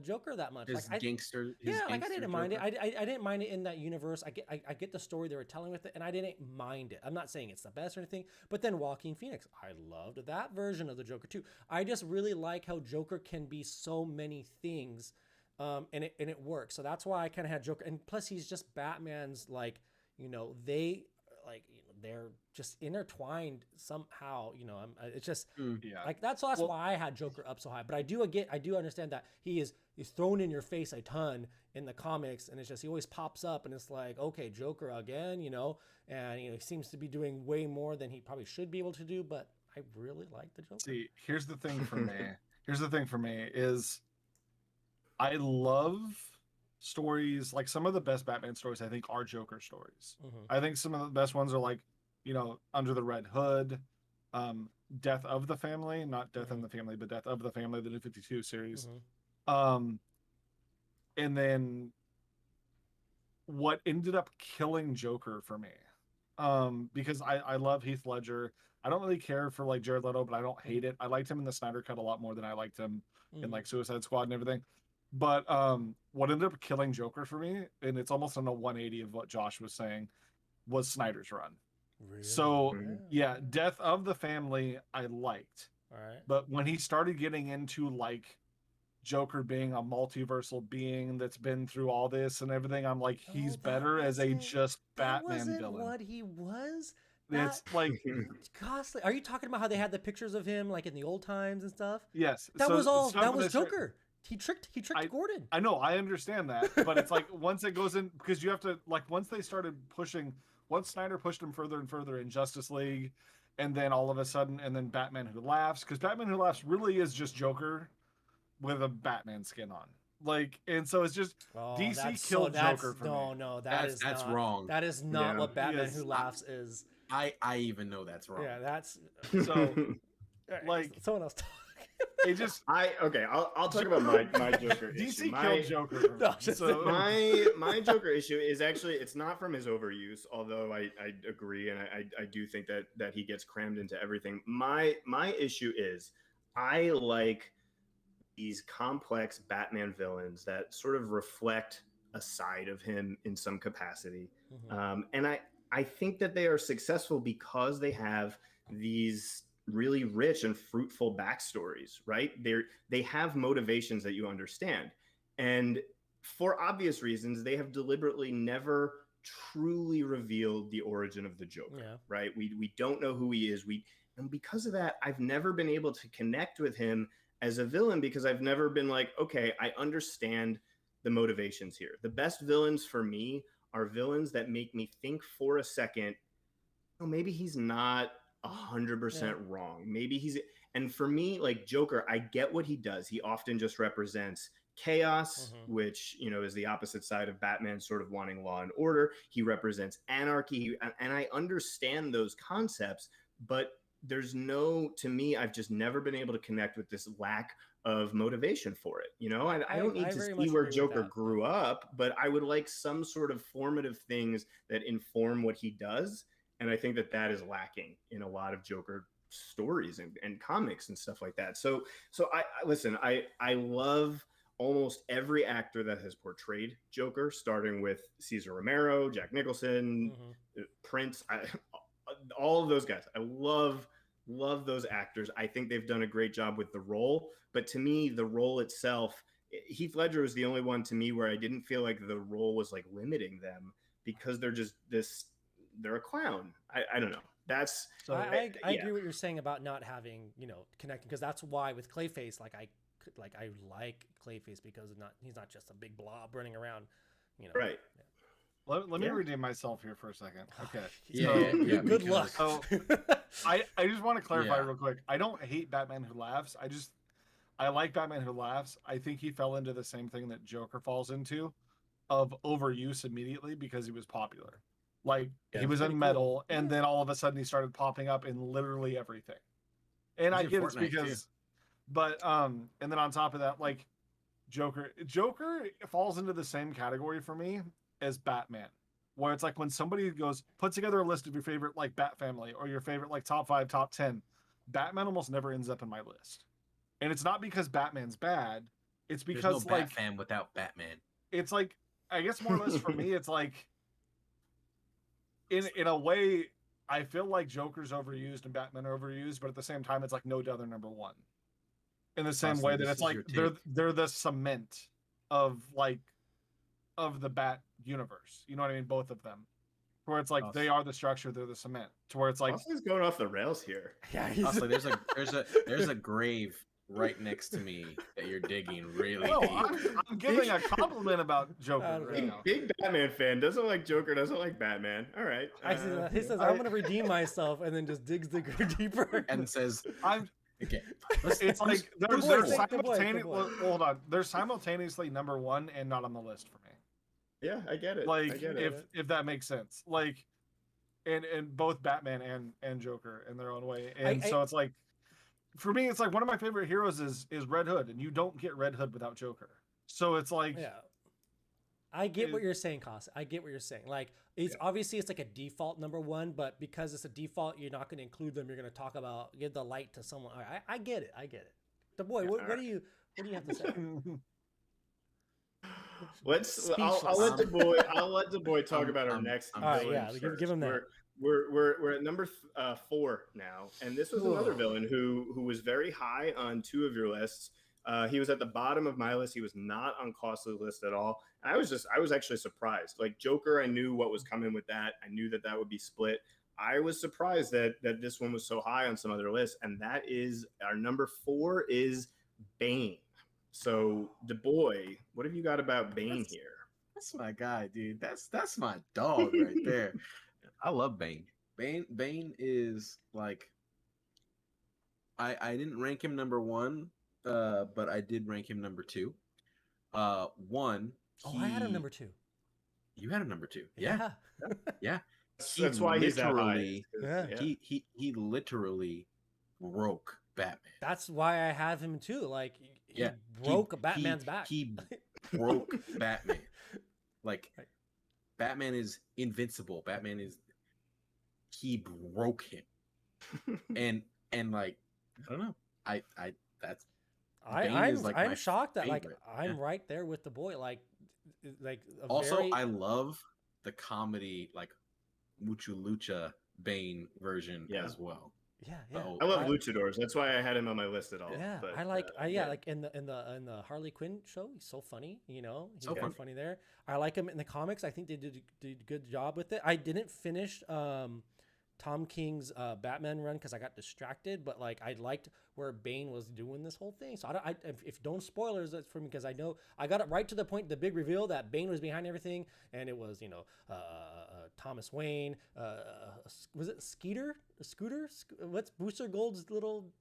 Joker that much. His like, gangster. I didn't mind it. I didn't mind it in that universe. I get the story they were telling with it, and I didn't mind it. I'm not saying it's the best or anything, but then Joaquin Phoenix, I loved that version of the Joker too. I just really like how Joker can be so many things, and it works. So that's why I kind of had Joker, and plus he's just Batman's, like, they're just intertwined somehow. It's just like that's why I had Joker up so high. But I do understand that he's thrown in your face a ton in the comics, and it's just he always pops up, and it's like, okay, Joker again, and he seems to be doing way more than he probably should be able to do. But I really like the Joker. See, here's the thing for me is I love stories, like some of the best Batman stories I think are Joker stories. I think some of the best ones are like, Under the Red Hood, Death of the Family, not Death in the Family, but Death of the Family, the New 52 series. And then what ended up killing Joker for me, because I love Heath Ledger. I don't really care for like Jared Leto, but I don't hate it. I liked him in the Snyder Cut a lot more than I liked him in like Suicide Squad and everything. But what ended up killing Joker for me, and it's almost on a 180 of what Josh was saying, was Snyder's run. Really? So yeah, Death of the Family I liked. All right. But when he started getting into like Joker being a multiversal being that's been through all this and everything, I'm like, he's better as a just Batman villain. What he was? It's like Costly. Are you talking about how they had the pictures of him like in the old times and stuff? Yes. That was Joker. He tricked Gordon. I know, I understand that, but it's like once it goes in, because you have to, like, once they started pushing, once Snyder pushed him further and further in Justice League, and then all of a sudden, and then Batman Who Laughs, because Batman Who Laughs really is just Joker with a Batman skin on. Like, and so it's just DC killed Joker for me. No, that's wrong. That is not what Batman Who Laughs is. I even know that's wrong. Yeah, that's so like someone else talk. It just I'll talk about my Joker issue. DC killed Joker. So my Joker issue is actually, it's not from his overuse, although I agree, and I do think that he gets crammed into everything. My issue is I like these complex Batman villains that sort of reflect a side of him in some capacity, and I think that they are successful because they have these really rich and fruitful backstories, right? They have motivations that you understand. And for obvious reasons, they have deliberately never truly revealed the origin of the Joker, right? We don't know who he is. And because of that, I've never been able to connect with him as a villain, because I've never been like, okay, I understand the motivations here. The best villains for me are villains that make me think for a second, oh, maybe he's not 100% wrong. Maybe and for me, like Joker, I get what he does. He often just represents chaos, which, is the opposite side of Batman sort of wanting law and order. He represents anarchy. And I understand those concepts, but to me, I've just never been able to connect with this lack of motivation for it. I don't need to see where Joker grew up, but I would like some sort of formative things that inform what he does. And I think that is lacking in a lot of Joker stories and comics and stuff like that. So I listen, I love almost every actor that has portrayed Joker, starting with Cesar Romero, Jack Nicholson, Prince, all of those guys. I love those actors. I think they've done a great job with the role. But to me, the role itself, Heath Ledger was the only one to me where I didn't feel like the role was like limiting them, because they're just they're a clown. I don't know. That's so I agree what you're saying about not having, connecting, because that's why with Clayface, I like Clayface because he's not just a big blob running around, Right. Yeah. Let me redeem myself here for a second. Okay. Good luck. So I just want to clarify real quick. I don't hate Batman Who Laughs. I like Batman Who Laughs. I think he fell into the same thing that Joker falls into, of overuse immediately because he was popular. He was in metal, and then all of a sudden he started popping up in literally everything. And I get it's because, but and then on top of that, Joker falls into the same category for me as Batman, where it's like when somebody put together a list of your favorite Bat family or your favorite top 5, top 10, Batman almost never ends up in my list. And it's not because Batman's bad, it's because there's no Batman without Batman. It's I guess more or less for me, it's in a way, I feel like Joker's overused and Batman are overused, but at the same time, it's no other number one. In the same way that it's they're the cement of the Bat universe. You know what I mean? Both of them. Where it's they are the structure, they're the cement. To where it's Austin's going off the rails here. Yeah, Honestly, there's a grave right next to me that you're digging really deep. I'm giving a compliment about Joker right now. Big Batman fan, doesn't like Joker, doesn't like Batman. All right. He says, I'm going to redeem myself, and then just digs the deeper. And says, okay. It's hold on. They're simultaneously number one and not on the list for me. Yeah, I get it. If that makes sense. And both Batman and Joker in their own way. And so it's for me, it's one of my favorite heroes is Red Hood, and you don't get Red Hood without Joker. So it's I get what you're saying, Cost. I get what you're saying. It's obviously it's a default number one, but because it's a default, you're not going to include them. You're going to talk about give the light to someone. I get it. DaBoy, what do you have to say? I'll let DaBoy talk about our next. All right, yeah, give him that. We're at number 4 now, and this was another villain who was very high on 2 of your lists. He was at the bottom of my list. He was not on Costly's list at all. And I was actually surprised. Joker, I knew what was coming with that. I knew that would be split. I was surprised that this one was so high on some other lists, and that is our number 4 is Bane. So, DaBoy, what have you got about Bane here? That's my guy, dude. That's my dog right there. I love Bane. Bane is I didn't rank him number 1, but I did rank him number 2. 1. I had him number 2. You had him number 2. Yeah. Yeah. That's why he's that high. Yeah. He literally broke Batman. That's why I have him too. He broke Batman's back. He broke Batman. Batman is invincible. He broke him. and I don't know. I'm shocked that favorite. I'm right there with DaBoy. I love the comedy Mucha Lucha Bane version as well. Yeah. I love luchadors. That's why I had him on my list at all. Yeah, but, in the Harley Quinn show, he's so funny. He's so funny there. I like him in the comics. I think they did a good job with it. I didn't finish Tom King's Batman run because I got distracted, but I liked where Bane was doing this whole thing. So if don't spoilers, that's for me, because I know I got it right to the point, the big reveal that Bane was behind everything, and it was Tom Thomas Wayne. Was it Skeeter? Scooter? What's Booster Gold's little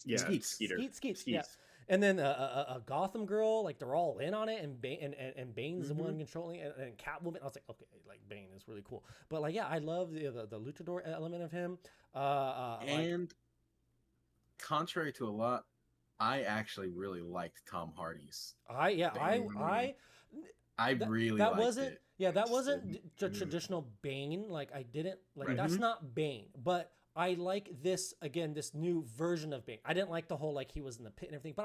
Yeah, Skeets. Skeeter. Skeets? Yeah. And then a Gotham girl, like they're all in on it, and Bane's the one controlling it, and Catwoman. I was like, okay, like Bane is really cool, but like, yeah, I love the luchador element of him. And contrary to a lot, I actually really liked Tom Hardy's. I really that liked wasn't it. that wasn't the traditional Bane. Like I didn't like Right. that's not Bane, but I like this again, this new version of Bane. I didn't like the whole like he was in the pit and everything, but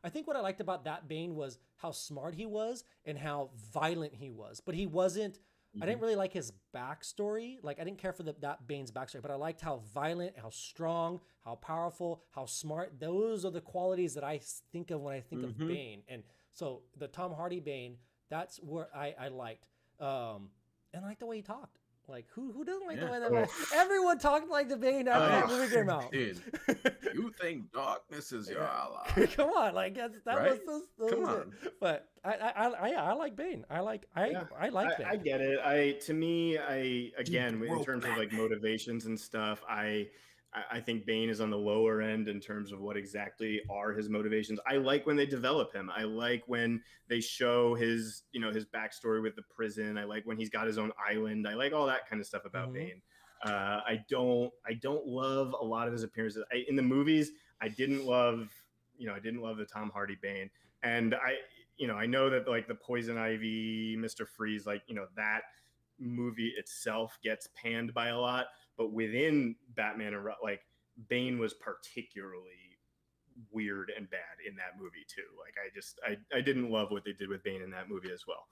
I think what I liked about that Bane was how smart he was and how violent he was. But he wasn't. I didn't really like his backstory. Like I didn't care for that Bane's backstory, but I liked how violent, how strong, how powerful, how smart. Those are the qualities that I think of when I think of Bane. And so the Tom Hardy Bane, that's where I liked. And I liked the way he talked. Like who doesn't like the way that everyone talked like the Bane after that movie came out. Dude, you think darkness is your ally? Come on, like that Right? was Come on. it. But I like Bane. I like Bane. I get it. Again, in terms of like motivations and stuff, I think Bane is on the lower end in terms of what exactly are his motivations. I like when they develop him. I like when they show his backstory with the prison. I like when he's got his own island. I like all that kind of stuff about Bane. I don't love a lot of his appearances in the movies. I didn't love the Tom Hardy Bane, and I know that like the Poison Ivy, Mr. Freeze, like that movie itself gets panned by a lot, but within Batman and like Bane was particularly weird and bad in that movie too. Like I didn't love what they did with Bane in that movie as well.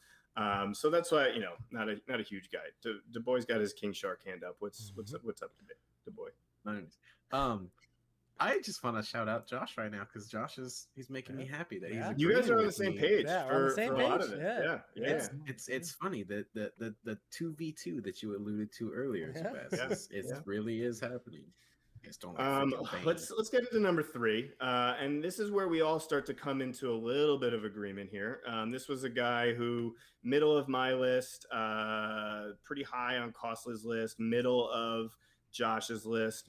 So that's why not a huge guy. DaBoy's got his King Shark hand up. What's up DaBoy? I just want to shout out Josh right now because Josh he's making me happy that he's you guys are on the same page for a lot of it. Yeah. It's funny that the 2v2 that you alluded to earlier, Zubaz, it really is happening. Let's get into number 3, and this is where we all start to come into a little bit of agreement here. This was a guy who middle of my list, pretty high on Costly's list, middle of Josh's list,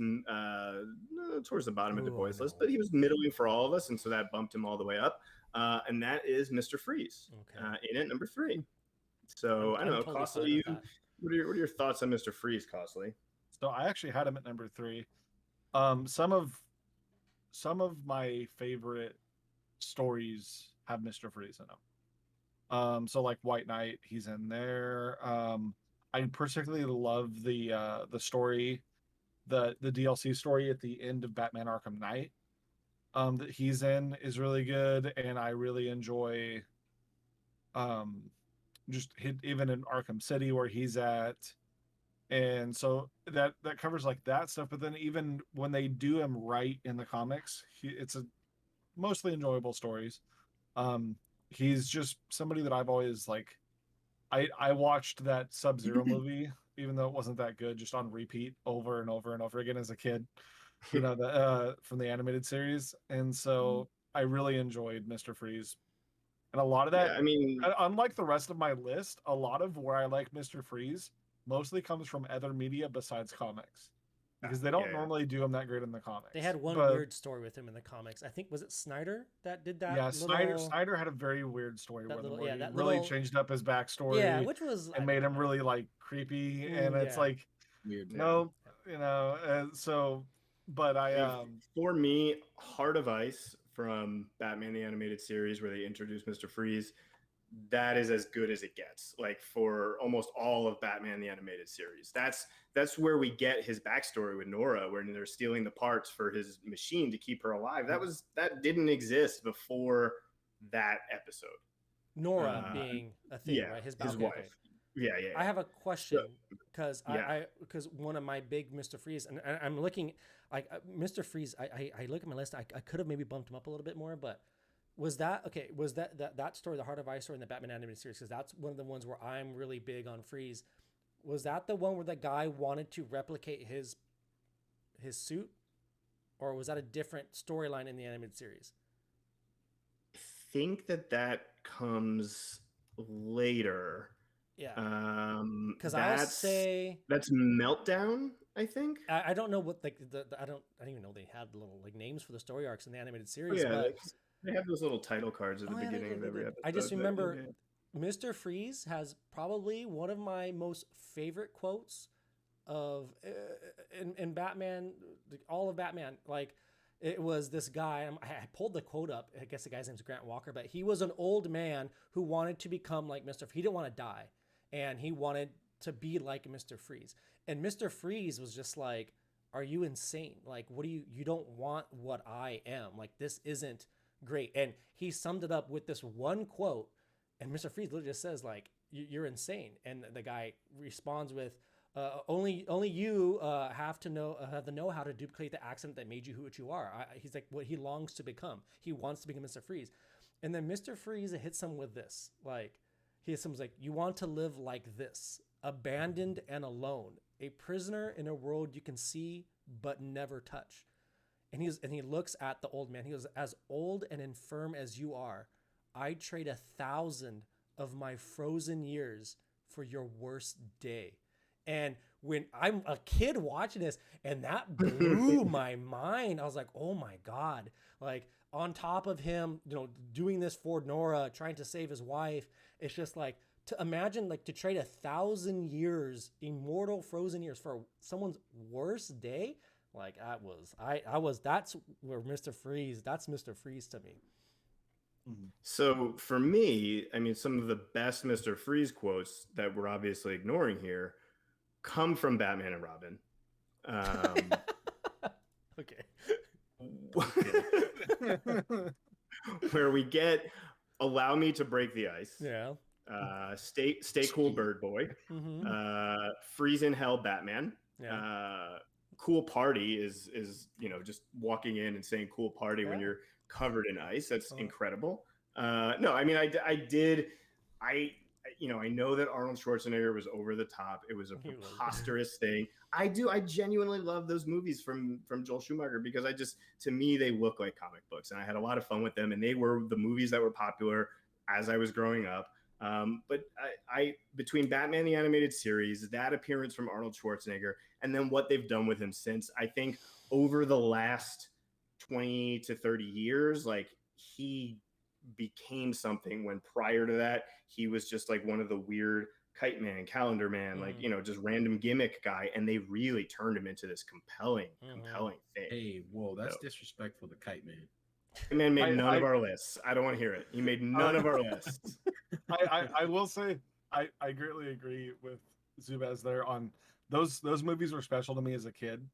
towards the bottom of DaBoy's list, but he was middling for all of us, and so that bumped him all the way up. And that is Mr. Freeze, in at number 3. So I don't know, totally Costly. What are your thoughts on Mr. Freeze, Costly? So I actually had him at number 3. Some of my favorite stories have Mr. Freeze in them. So like White Knight, he's in there. I particularly love the story, the DLC story at the end of Batman Arkham Knight. That he's in is really good, and I really enjoy just even in Arkham City where he's at. And so that covers like that stuff. But then even when they do him right in the comics, it's a mostly enjoyable stories. He's just somebody that I've always like. I watched that Sub-Zero movie, even though it wasn't that good, just on repeat over and over and over again as a kid. From the animated series, and so I really enjoyed Mr. Freeze. And a lot of that, unlike the rest of my list, a lot of where I like Mr. Freeze mostly comes from other media besides comics, because they don't normally do him that great in the comics. They had one weird story with him in the comics. I think, was it Snyder that did that? Yeah, Snyder had a very weird story with him, where he really changed up his backstory. Yeah, which was and made him really like creepy, and it's like weird. No, so. But for me, Heart of Ice from Batman the Animated Series, where they introduced Mr. Freeze, that is as good as it gets. Like for almost all of Batman the Animated Series, that's where we get his backstory with Nora, where they're stealing the parts for his machine to keep her alive. That didn't exist before that episode. Nora being a thing, right? His wife. Yeah. I have a question because because one of my big Mr. Freeze, and I'm looking like Mr. Freeze. I look at my list. I could have maybe bumped him up a little bit more, but was that that story, the Heart of Ice story in the Batman animated series? Because that's one of the ones where I'm really big on Freeze. Was that the one where the guy wanted to replicate his suit, or was that a different storyline in the animated series? I think that comes later. Yeah. Because I'll That's say Meltdown, I think. I don't know what like I don't even know they had little like names for the story arcs in the animated Oh series, yeah, but they have those little title cards at the oh yeah, they beginning did, of they every did. episode. I just that- remember yeah. Mr. Freeze has probably one of my most favorite quotes of in Batman, all of Batman. Like it was this guy. I pulled the quote up. I guess the guy's name's Grant Walker, but he was an old man who wanted to become like Mr. He didn't want to die, and he wanted to be like Mr. Freeze. And Mr. Freeze was just like, "Are you insane? Like, what do you don't want what I am? Like, this isn't great." And he summed it up with this one quote. And Mr. Freeze literally just says like, "You're insane." And the guy responds with, only you have to know have the know-how to duplicate the accent that made you who you are." He's like what he longs to become. He wants to become Mr. Freeze, and then Mr. Freeze hits him with this like he hits him like, "You want to live like this, abandoned and alone, a prisoner in a world you can see but never touch." And he looks at the old man. He goes, "As old and infirm as you are, I'd trade 1,000 of my frozen years for your worst day." And when I'm a kid watching this, and that blew my mind, I was like, "Oh my god!" Like on top of him, doing this for Nora, trying to save his wife. It's just like to imagine, like to trade 1,000 years, immortal frozen years, for someone's worst day. Like I was. That's where Mr. Freeze. That's Mr. Freeze to me. So for me, I mean, some of the best Mr. Freeze quotes that we're obviously ignoring here come from Batman and Robin. Okay. Where we get "Allow me to break the ice." Yeah. Stay cool, Bird Boy. Mm-hmm. Freeze in hell, Batman. Yeah. Cool party is just walking in and saying "cool party" when Yeah. you're covered in ice. That's incredible. No, I mean, I know that Arnold Schwarzenegger was over the top. It was a preposterous thing. I genuinely love those movies from Joel Schumacher because to me, they look like comic books, and I had a lot of fun with them. And they were the movies that were popular as I was growing up. But I between Batman the Animated Series, that appearance from Arnold Schwarzenegger, and then what they've done with him since, I think over the last 20 to 30 years, like he became something when prior to that he was just like one of the weird Kite Man, Calendar Man, like just random gimmick guy, and they really turned him into this compelling thing. Hey, whoa, that's disrespectful to Kite Man. Kite Man made none of our lists. I don't want to hear it. He made none of our lists. I will say I greatly agree with Zubaz there on those movies were special to me as a kid.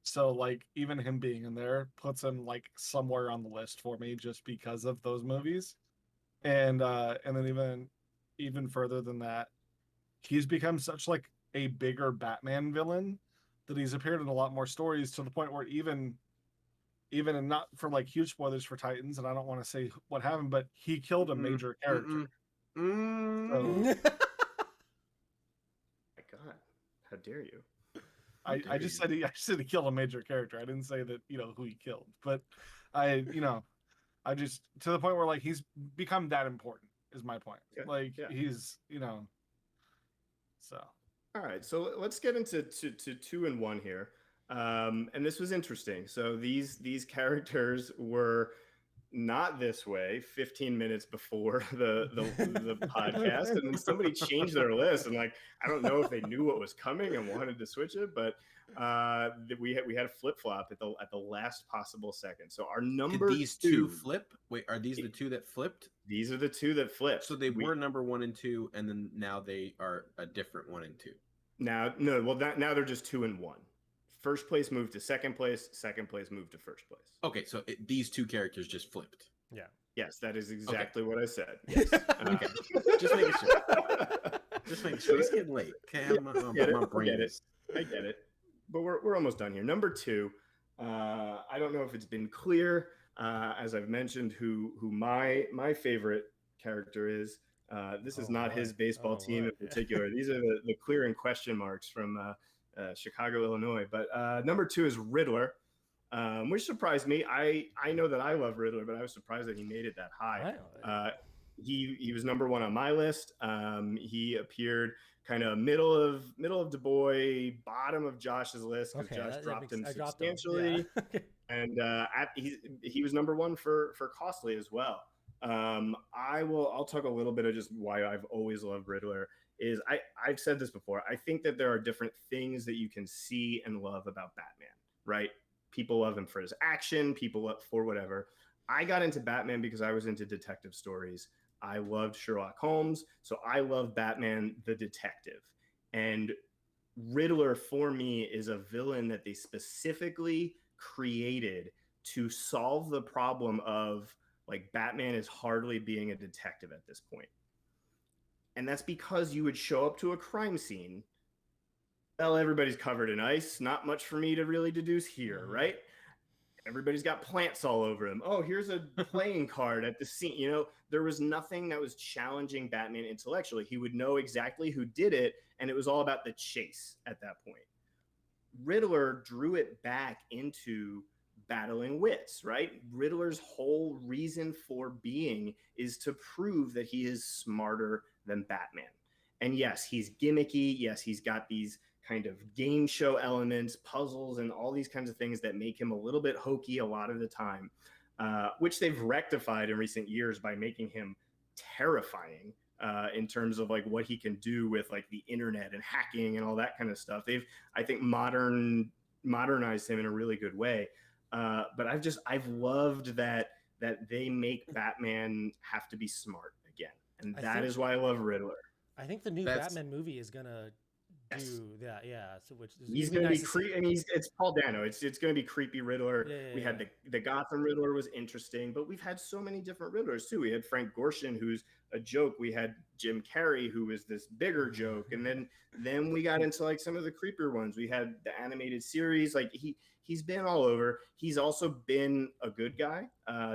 So like even him being in there puts him like somewhere on the list for me just because of those movies. And then even further than that, he's become such like a bigger Batman villain that he's appeared in a lot more stories to the point where even and not for like huge spoilers for Titans, and I don't want to say what happened, but he killed a major character. So, My God, how dare you? I just said he killed a major character. I didn't say that who he killed, but I just to the point where like he's become that important is my point. He's so. All right, so let's get into to 2 and 1 here, and this was interesting. So these characters were not this way 15 minutes before the podcast, and then somebody changed their list, and like I don't know if they knew what was coming and wanted to switch it, but we had a flip-flop at the last possible second. So our number Did these two flip? Wait, are these the two that flipped? These are the two that flipped. So they were number 1 and 2, and then now they are a different 1 and 2. Now they're just 2 and 1. First place moved to second place. Second place moved to first place. Okay, so these two characters just flipped. Yeah. Yes, that is exactly what I said. Yes. Okay. Just making sure. Just making sure. It's getting late. Okay, my brain is. I get it. But we're almost done here. Number 2. I don't know if it's been clear, as I've mentioned, who my favorite character is. This is not his baseball team in particular. These are the clear and question marks from Chicago, Illinois. But number 2 is Riddler, which surprised me. I know that I love Riddler, but I was surprised that he made it that high. he was number one on my list. He appeared kind of middle of DaBoy, bottom of Josh's list because Okay, Josh that dropped makes, him I dropped him. Yeah. substantially. And he was number one for Costly as well. I'll talk a little bit of just why I've always loved Riddler. Is I've said this before. I think that there are different things that you can see and love about Batman, right? People love him for his action, people love for whatever. I got into Batman because I was into detective stories. I loved Sherlock Holmes, so I love Batman the detective. And Riddler for me is a villain that they specifically created to solve the problem of like Batman is hardly being a detective at this point. And that's because you would show up to a crime scene. Well, everybody's covered in ice. Not much for me to really deduce here, right? Everybody's got plants all over them. Oh, here's a playing card at the scene. There was nothing that was challenging Batman intellectually. He would know exactly who did it, and it was all about the chase at that point. Riddler drew it back into battling wits, right? Riddler's whole reason for being is to prove that he is smarter than Batman. And yes, he's gimmicky. Yes, he's got these kind of game show elements, puzzles, and all these kinds of things that make him a little bit hokey a lot of the time, which they've rectified in recent years by making him terrifying in terms of like what he can do with like the internet and hacking and all that kind of stuff. They've, I think, modernized him in a really good way. But I've loved that they make Batman have to be smart again, and that is why I love Riddler. I think the new That's- Batman movie is gonna Yes. do that. Yeah. So which is He's gonna going to nice be to see. creepy. I mean, it's Paul Dano. It's going to be creepy Riddler. Yeah, We had the Gotham Riddler was interesting, but we've had so many different Riddlers too. We had Frank Gorshin, who's a joke. We had Jim Carrey, who was this bigger joke, and then we got into like some of the creepier ones. We had the animated series. Like he's been all over. He's also been a good guy.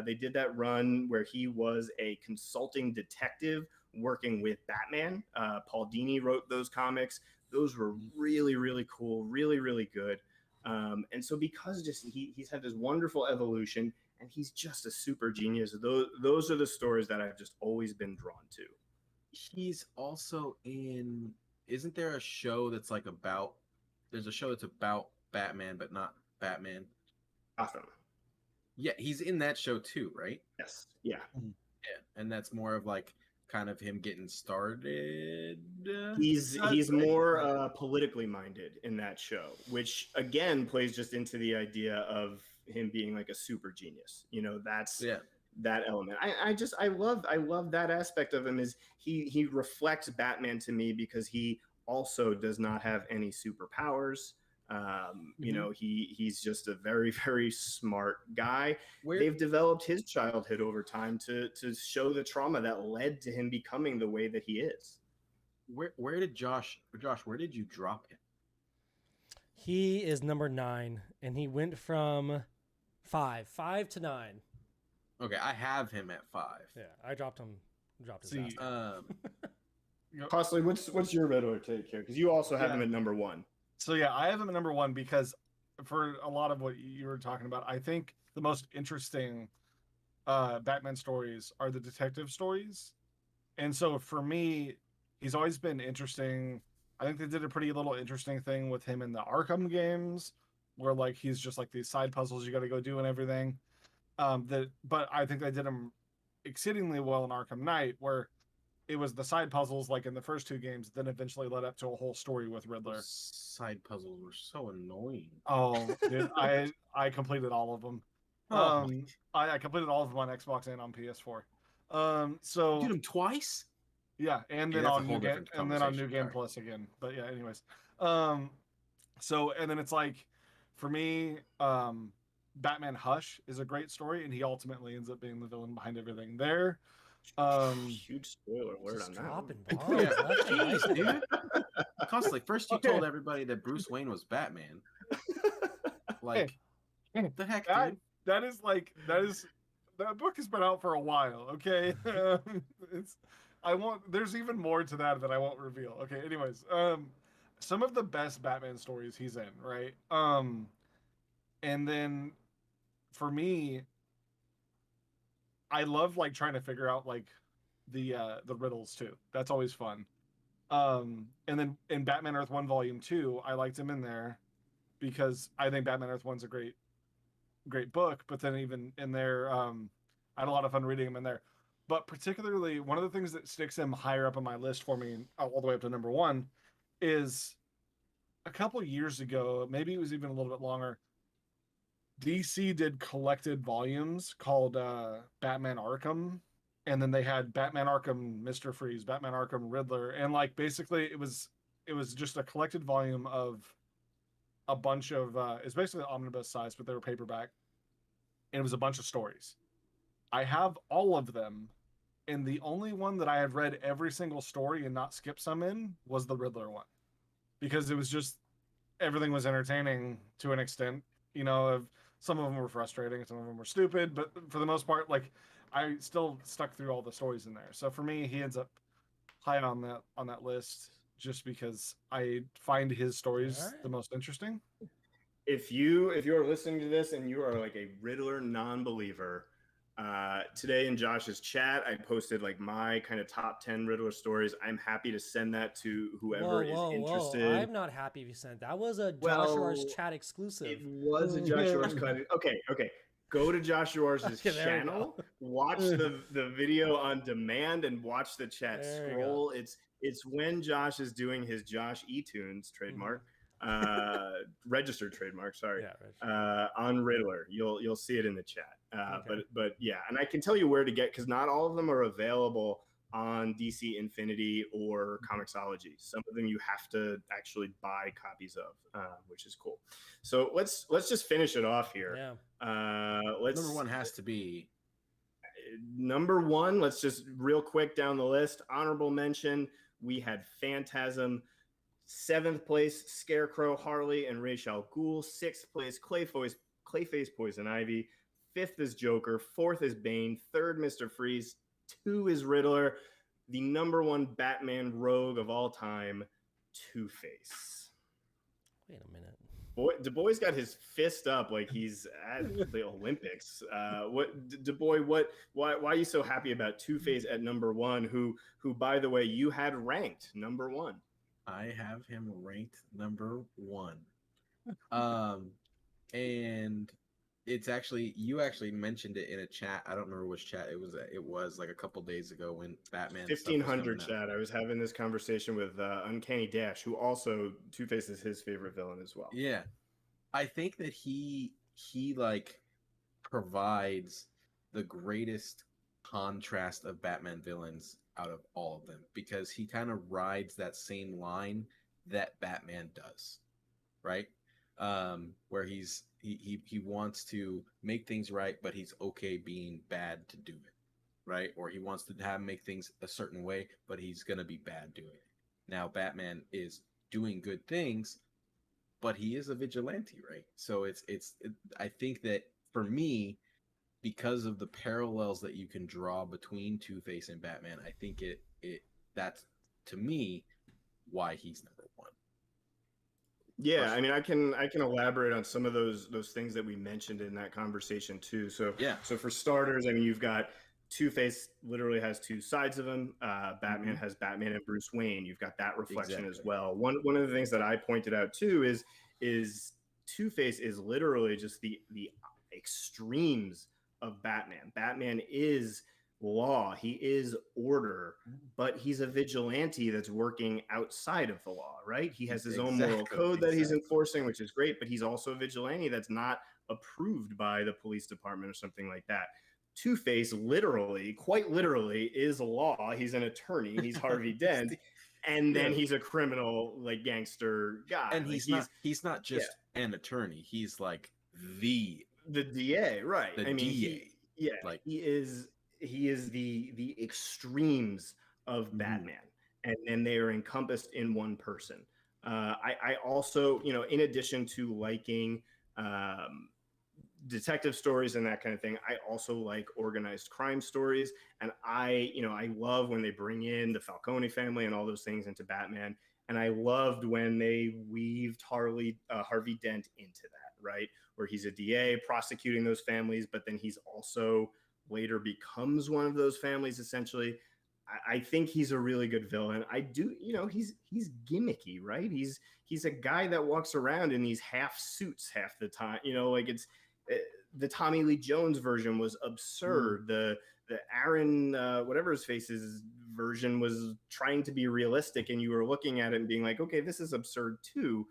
They did that run where he was a consulting detective working with Batman. Paul Dini wrote those comics. Those were really, really cool, really, really good. And so because just he's had this wonderful evolution and he's just a super genius, those are the stories that I've just always been drawn to. He's also in. Isn't there a show that's like about? There's a show that's about Batman, but not Batman. Awesome. Yeah, he's in that show too, right? Yes. Yeah. Yeah, and that's more of like kind of him getting started. He's more politically minded in that show, which again plays just into the idea of him being like a super genius. That's that element. I love that aspect of him. Is he reflects Batman to me because he also does not have any superpowers. He's just a very, very smart guy. They've developed his childhood over time to show the trauma that led to him becoming the way that he is. Where did Josh, where did you drop him? He is number 9, and he went from 5 to 9. Okay, I have him at 5. Yeah, I dropped him. Dropped his ass. Costly, what's your Riddler take here? Because you also have him at number 1. So yeah, I have him at number 1 because for a lot of what you were talking about, I think the most interesting Batman stories are the detective stories. And so for me, he's always been interesting. I think they did a pretty little interesting thing with him in the Arkham games, where like he's just like these side puzzles you got to go do and everything. But I think they did him exceedingly well in Arkham Knight, where it was the side puzzles like in the first 2 games, then eventually led up to a whole story with Riddler. Those side puzzles were so annoying. Oh, dude, I completed all of them. I completed all of them on Xbox and on PS4. So you did them twice? Yeah, and then on New Game Plus again. But yeah, anyways. So and then it's like for me, Batman Hush is a great story, and he ultimately ends up being the villain behind everything there. Huge spoiler alert on that. Dropping bombs. Dude. Costly, first you told everybody that Bruce Wayne was Batman. Like, the heck, dude? That book has been out for a while. Okay, there's even more to that I won't reveal. Okay, anyways, some of the best Batman stories he's in, right? And then for me, I love like trying to figure out like the riddles too. That's always fun. And then in Batman Earth 1 Volume 2, I liked him in there because I think Batman Earth 1's a great book, but then even in there, I had a lot of fun reading him in there. But particularly, one of the things that sticks him higher up on my list for me, all the way up to number 1, is a couple years ago, maybe it was even a little bit longer, DC did collected volumes called Batman Arkham, and then they had Batman Arkham Mr. Freeze, Batman Arkham Riddler, and like basically it was just a collected volume of a bunch of it's basically omnibus size, but they were paperback, and it was a bunch of stories. I have all of them, and the only one that I have read every single story and not skipped some in was the Riddler one, because it was just everything was entertaining to an extent. You know, some of them were frustrating, some of them were stupid, but for the most part, like I still stuck through all the stories in there. So for me, he ends up high on that list just because I find his stories the most interesting. If you are listening to this and you are like a Riddler non-believer, today in Josh's chat, I posted like my kind of top 10 Riddler stories. I'm happy to send that to whoever is interested. I'm not happy if you sent that. Was a Josh Orr's chat exclusive. It was a Josh Orr's cut. Okay. Go to Josh Orr's channel, watch the video on demand, and watch the chat scroll. It's when Josh is doing his Josh eToons trademark. Registered trademark, sorry. On Riddler. You'll see it in the chat. But yeah, and I can tell you where to get, because not all of them are available on DC Infinity or Comixology. Some of them you have to actually buy copies of, which is cool. So let's just finish it off here. Number 1 has to be number 1. Let's just real quick down the list. Honorable mention, we had Phantasm. 7th place, Scarecrow, Harley, and Ra's al Ghul. 6th place, Clayface, Poison Ivy. 5th is Joker. 4th is Bane. 3rd, Mr. Freeze. 2 is Riddler. The number 1 Batman rogue of all time, Two-Face. Wait a minute. DaBoy's got his fist up like he's at the Olympics. DaBoy, why are you so happy about Two-Face at number 1, who by the way, you had ranked number 1? I have him ranked number 1. And it's actually, you actually mentioned it in a chat. I don't remember which chat it was. It was like a couple days ago when Batman 1500 chat. I was having this conversation with Uncanny Dash, who also Two-Face is his favorite villain as well. Yeah, I think that he like provides the greatest contrast of Batman villains out of all of them, because he kind of rides that same line that Batman does, right? Where he wants to make things right, but he's okay being bad to do it, right? Or he wants to make things a certain way, but he's gonna be bad doing it. Now Batman is doing good things, but he is a vigilante, right? So I think that for me, because of the parallels that you can draw between Two-Face and Batman, I think that's, to me, why he's number 1. Yeah, I mean, I can elaborate on some of those things that we mentioned in that conversation too. So So for starters, I mean, you've got Two-Face literally has 2 sides of him. Batman has Batman and Bruce Wayne. You've got that reflection as well. One of the things that I pointed out too is Two-Face is literally just the extremes of Batman. Batman is law, he is order, but he's a vigilante that's working outside of the law, right? He has his own moral code that he's enforcing, which is great, but he's also a vigilante that's not approved by the police department or something like that. Two-Face quite literally is law. He's an attorney, he's Harvey Dent, and then he's a criminal, like gangster guy. And he's not just an attorney, he's like the DA, right? The DA. He is the extremes of Batman, and then they are encompassed in one person. I also, in addition to liking detective stories and that kind of thing, I also like organized crime stories, and I love when they bring in the Falcone family and all those things into Batman. And I loved when they weaved Harvey Dent into that, right? Where he's a DA prosecuting those families, but then he's also later becomes one of those families, essentially. I think he's a really good villain. I do, he's gimmicky, right? He's a guy that walks around in these half suits half the time. Like the Tommy Lee Jones version was absurd. The Aaron whatever his face is version was trying to be realistic, and you were looking at it and being like, okay, this is absurd too.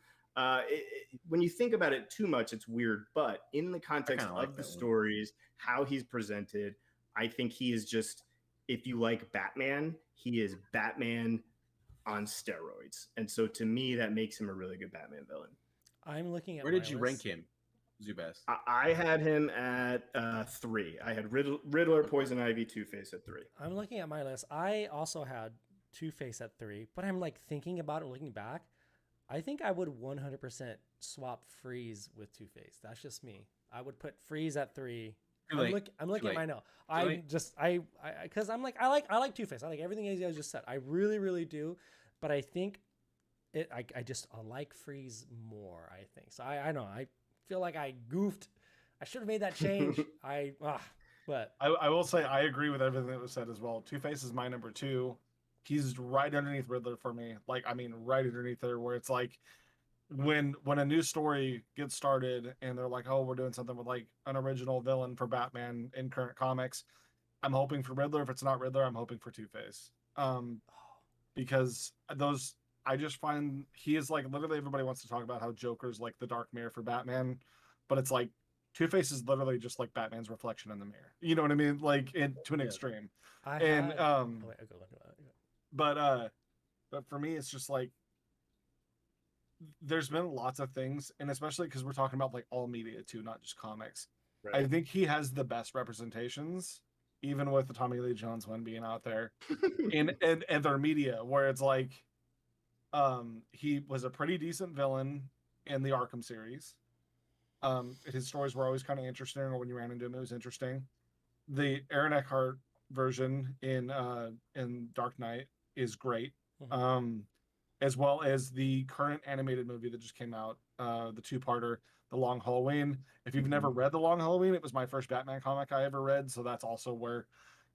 When you think about it too much, it's weird. But in the context of the stories, how he's presented, I think he is just, if you like Batman, he is Batman on steroids. And so to me, that makes him a really good Batman villain. I'm looking at Where did you rank him, Zubaz? I had him at 3. I had Riddler, Poison Ivy, Two-Face at 3. I'm looking at my list. I also had Two-Face at 3, but I'm like thinking about it, looking back. I think I would 100% swap Freeze with Two-Face. That's just me. I would put Freeze at 3. I'm looking at my note. Because I'm like, I like Two-Face. I like everything you guys just said. I really, really do. But I think I like Freeze more, I think. So I know. I feel like I goofed. I should have made that change. But I will say I agree with everything that was said as well. Two-Face is my number 2. He's right underneath Riddler for me. Like, I mean, right underneath there, where it's like, when a new story gets started and they're like, oh, we're doing something with like an original villain for Batman in current comics, I'm hoping for Riddler. If it's not Riddler, I'm hoping for Two-Face. Because I just find he is like, literally everybody wants to talk about how Joker's like the dark mirror for Batman, but it's like Two-Face is literally just like Batman's reflection in the mirror. You know what I mean? Like to an extreme. But for me, it's just like, there's been lots of things, and especially because we're talking about like all media too, not just comics. Right. I think he has the best representations, even with the Tommy Lee Jones one being out there in other media, where it's like, he was a pretty decent villain in the Arkham series. His stories were always kind of interesting, or when you ran into him, it was interesting. The Aaron Eckhart version in Dark Knight is great. Mm-hmm. As well as the current animated movie that just came out, the 2-parter, The Long Halloween. If you've never read The Long Halloween, it was my first Batman comic I ever read, so that's also where,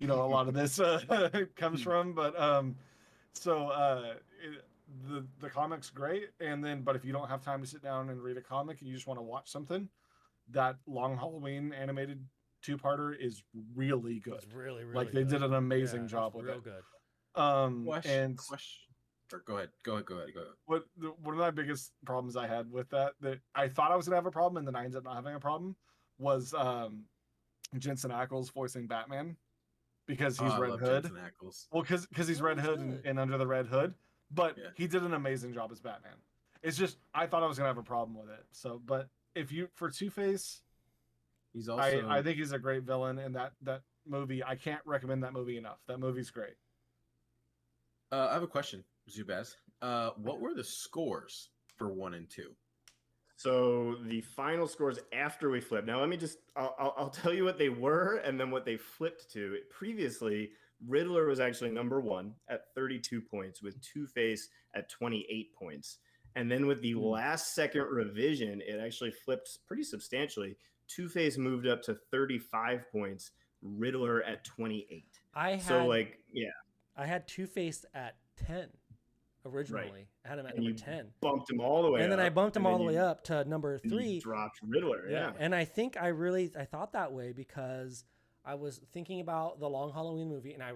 a lot of this comes from. But the comic's great, but if you don't have time to sit down and read a comic and you just want to watch something, that Long Halloween animated 2-parter is really good. It's really, really like they did an amazing job with it. Real good. Question. Go ahead. One of my biggest problems I had with that I thought I was gonna have a problem, and then I ended up not having a problem, was Jensen Ackles voicing Batman, because he's Red Hood. Well, because he's Red Hood and Under the Red Hood, but he did an amazing job as Batman. It's just I thought I was gonna have a problem with it. So, but for Two-Face, he's also I think he's a great villain, and that movie, I can't recommend that movie enough. That movie's great. I have a question, Zubaz. What were the scores for 1 and 2? So the final scores after we flipped. Now let me I'll tell you what they were and then what they flipped to. Previously, Riddler was actually number 1 at 32 points, with Two-Face at 28 points. And then with the last second revision, it actually flipped pretty substantially. Two-Face moved up to 35 points, Riddler at 28. I had Two-Face at 10 originally. Right. I had him at number 10. Bumped him all the way up. And then I bumped him all the way up to number 3. You dropped Riddler, yeah. And I think I thought that way because I was thinking about the Long Halloween movie, and I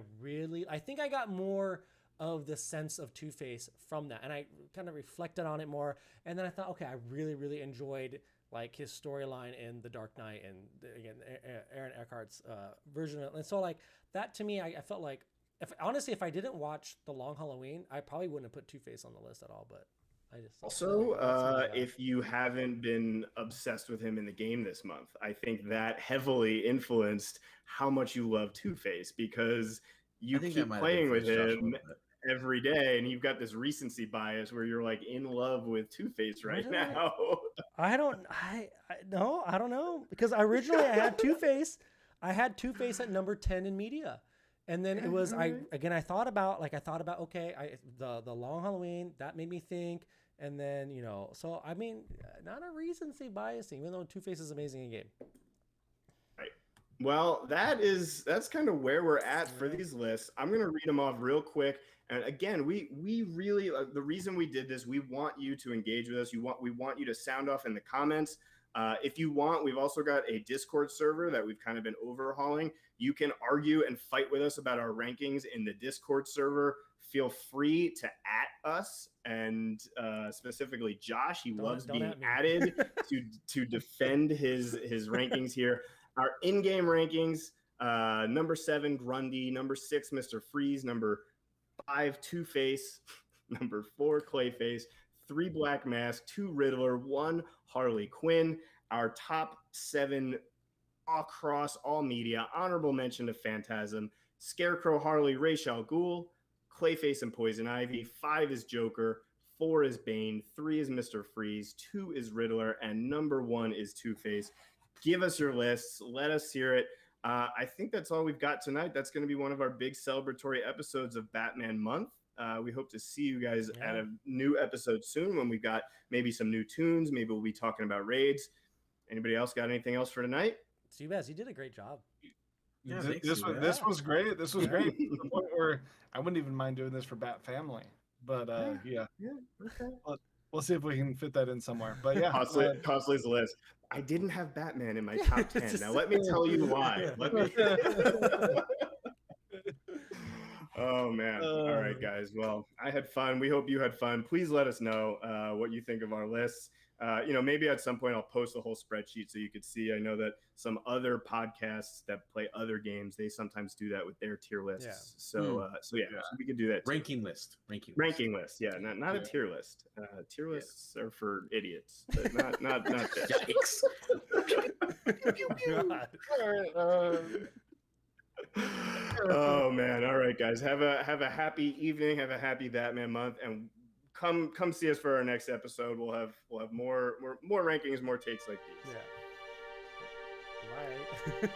think I got more of the sense of Two-Face from that. And I kind of reflected on it more. And then I thought, okay, I really, really enjoyed like his storyline in The Dark Knight, and again, Aaron Eckhart's version of it. And so like that to me, I felt like, if I didn't watch The Long Halloween, I probably wouldn't have put Two-Face on the list at all. But I just also, if you haven't been obsessed with him in the game this month, I think that heavily influenced how much you love Two-Face, because you keep playing with him every day, and you've got this recency bias where you're like in love with Two-Face right now. I don't know, because originally I had Two-Face. I had Two-Face at number 10 in media. And then it was, I thought about the Long Halloween, that made me think. And then, so I mean, not a recency bias, even though Two-Face is amazing in game. Right. Well, that's kind of where we're at for these lists. I'm going to read them off real quick. And again, we really the reason we did this, we want you to engage with us. We want you to sound off in the comments. If you want, we've also got a Discord server that we've kind of been overhauling. You can argue and fight with us about our rankings in the Discord server. Feel free to @ us, and specifically Josh. He loves being added to defend his rankings here. Our in-game rankings: number 7, Grundy; number 6, Mr. Freeze; number 5, Two-Face; number 4, Clayface; 3, Black Mask; 2, Riddler; 1, Harley Quinn. Our top 7 across all media: honorable mention to Phantasm, Scarecrow, Harley, Ra's al Ghul, Clayface, and Poison Ivy. 5 is Joker; 4 is Bane; 3 is Mr. Freeze; 2 is Riddler; and number 1 is Two-Face. Give us your lists. Let us hear it. I think that's all we've got tonight. That's going to be one of our big celebratory episodes of Batman Month. We hope to see you guys at a new episode soon when we've got maybe some new tunes. Maybe we'll be talking about raids. Anybody else got anything else for tonight? Zubaz, you did a great job. Yeah, this was great. This was great. To the point where I wouldn't even mind doing this for Bat Family. But yeah. Okay. We'll see if we can fit that in somewhere. But yeah, Costly's list. I didn't have Batman in my top 10. Now let me tell you why. Oh man. All right, guys. Well, I had fun. We hope you had fun. Please let us know what you think of our lists. Maybe at some point I'll post a whole spreadsheet so you could see. I know that some other podcasts that play other games, they sometimes do that with their tier lists. Yeah. So we could do that too. Ranking list. Yeah, not a tier list. Tier lists are for idiots, but not this. Yikes. Oh man. All right, guys. Have a happy evening. Have a happy Batman month, and come see us for our next episode. We'll have more rankings, more takes like these. Yeah. Bye.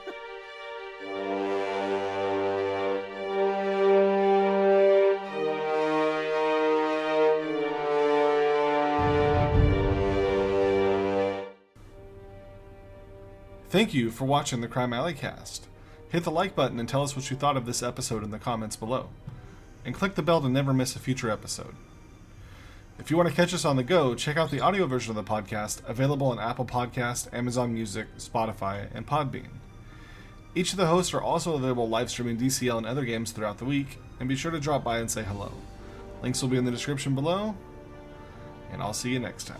Thank you for watching the Crime Alley Cast. Hit the like button and tell us what you thought of this episode in the comments below. And click the bell to never miss a future episode. If you want to catch us on the go, check out the audio version of the podcast, available on Apple Podcast, Amazon Music, Spotify, and Podbean. Each of the hosts are also available live streaming DCL and other games throughout the week, and be sure to drop by and say hello. Links will be in the description below, and I'll see you next time.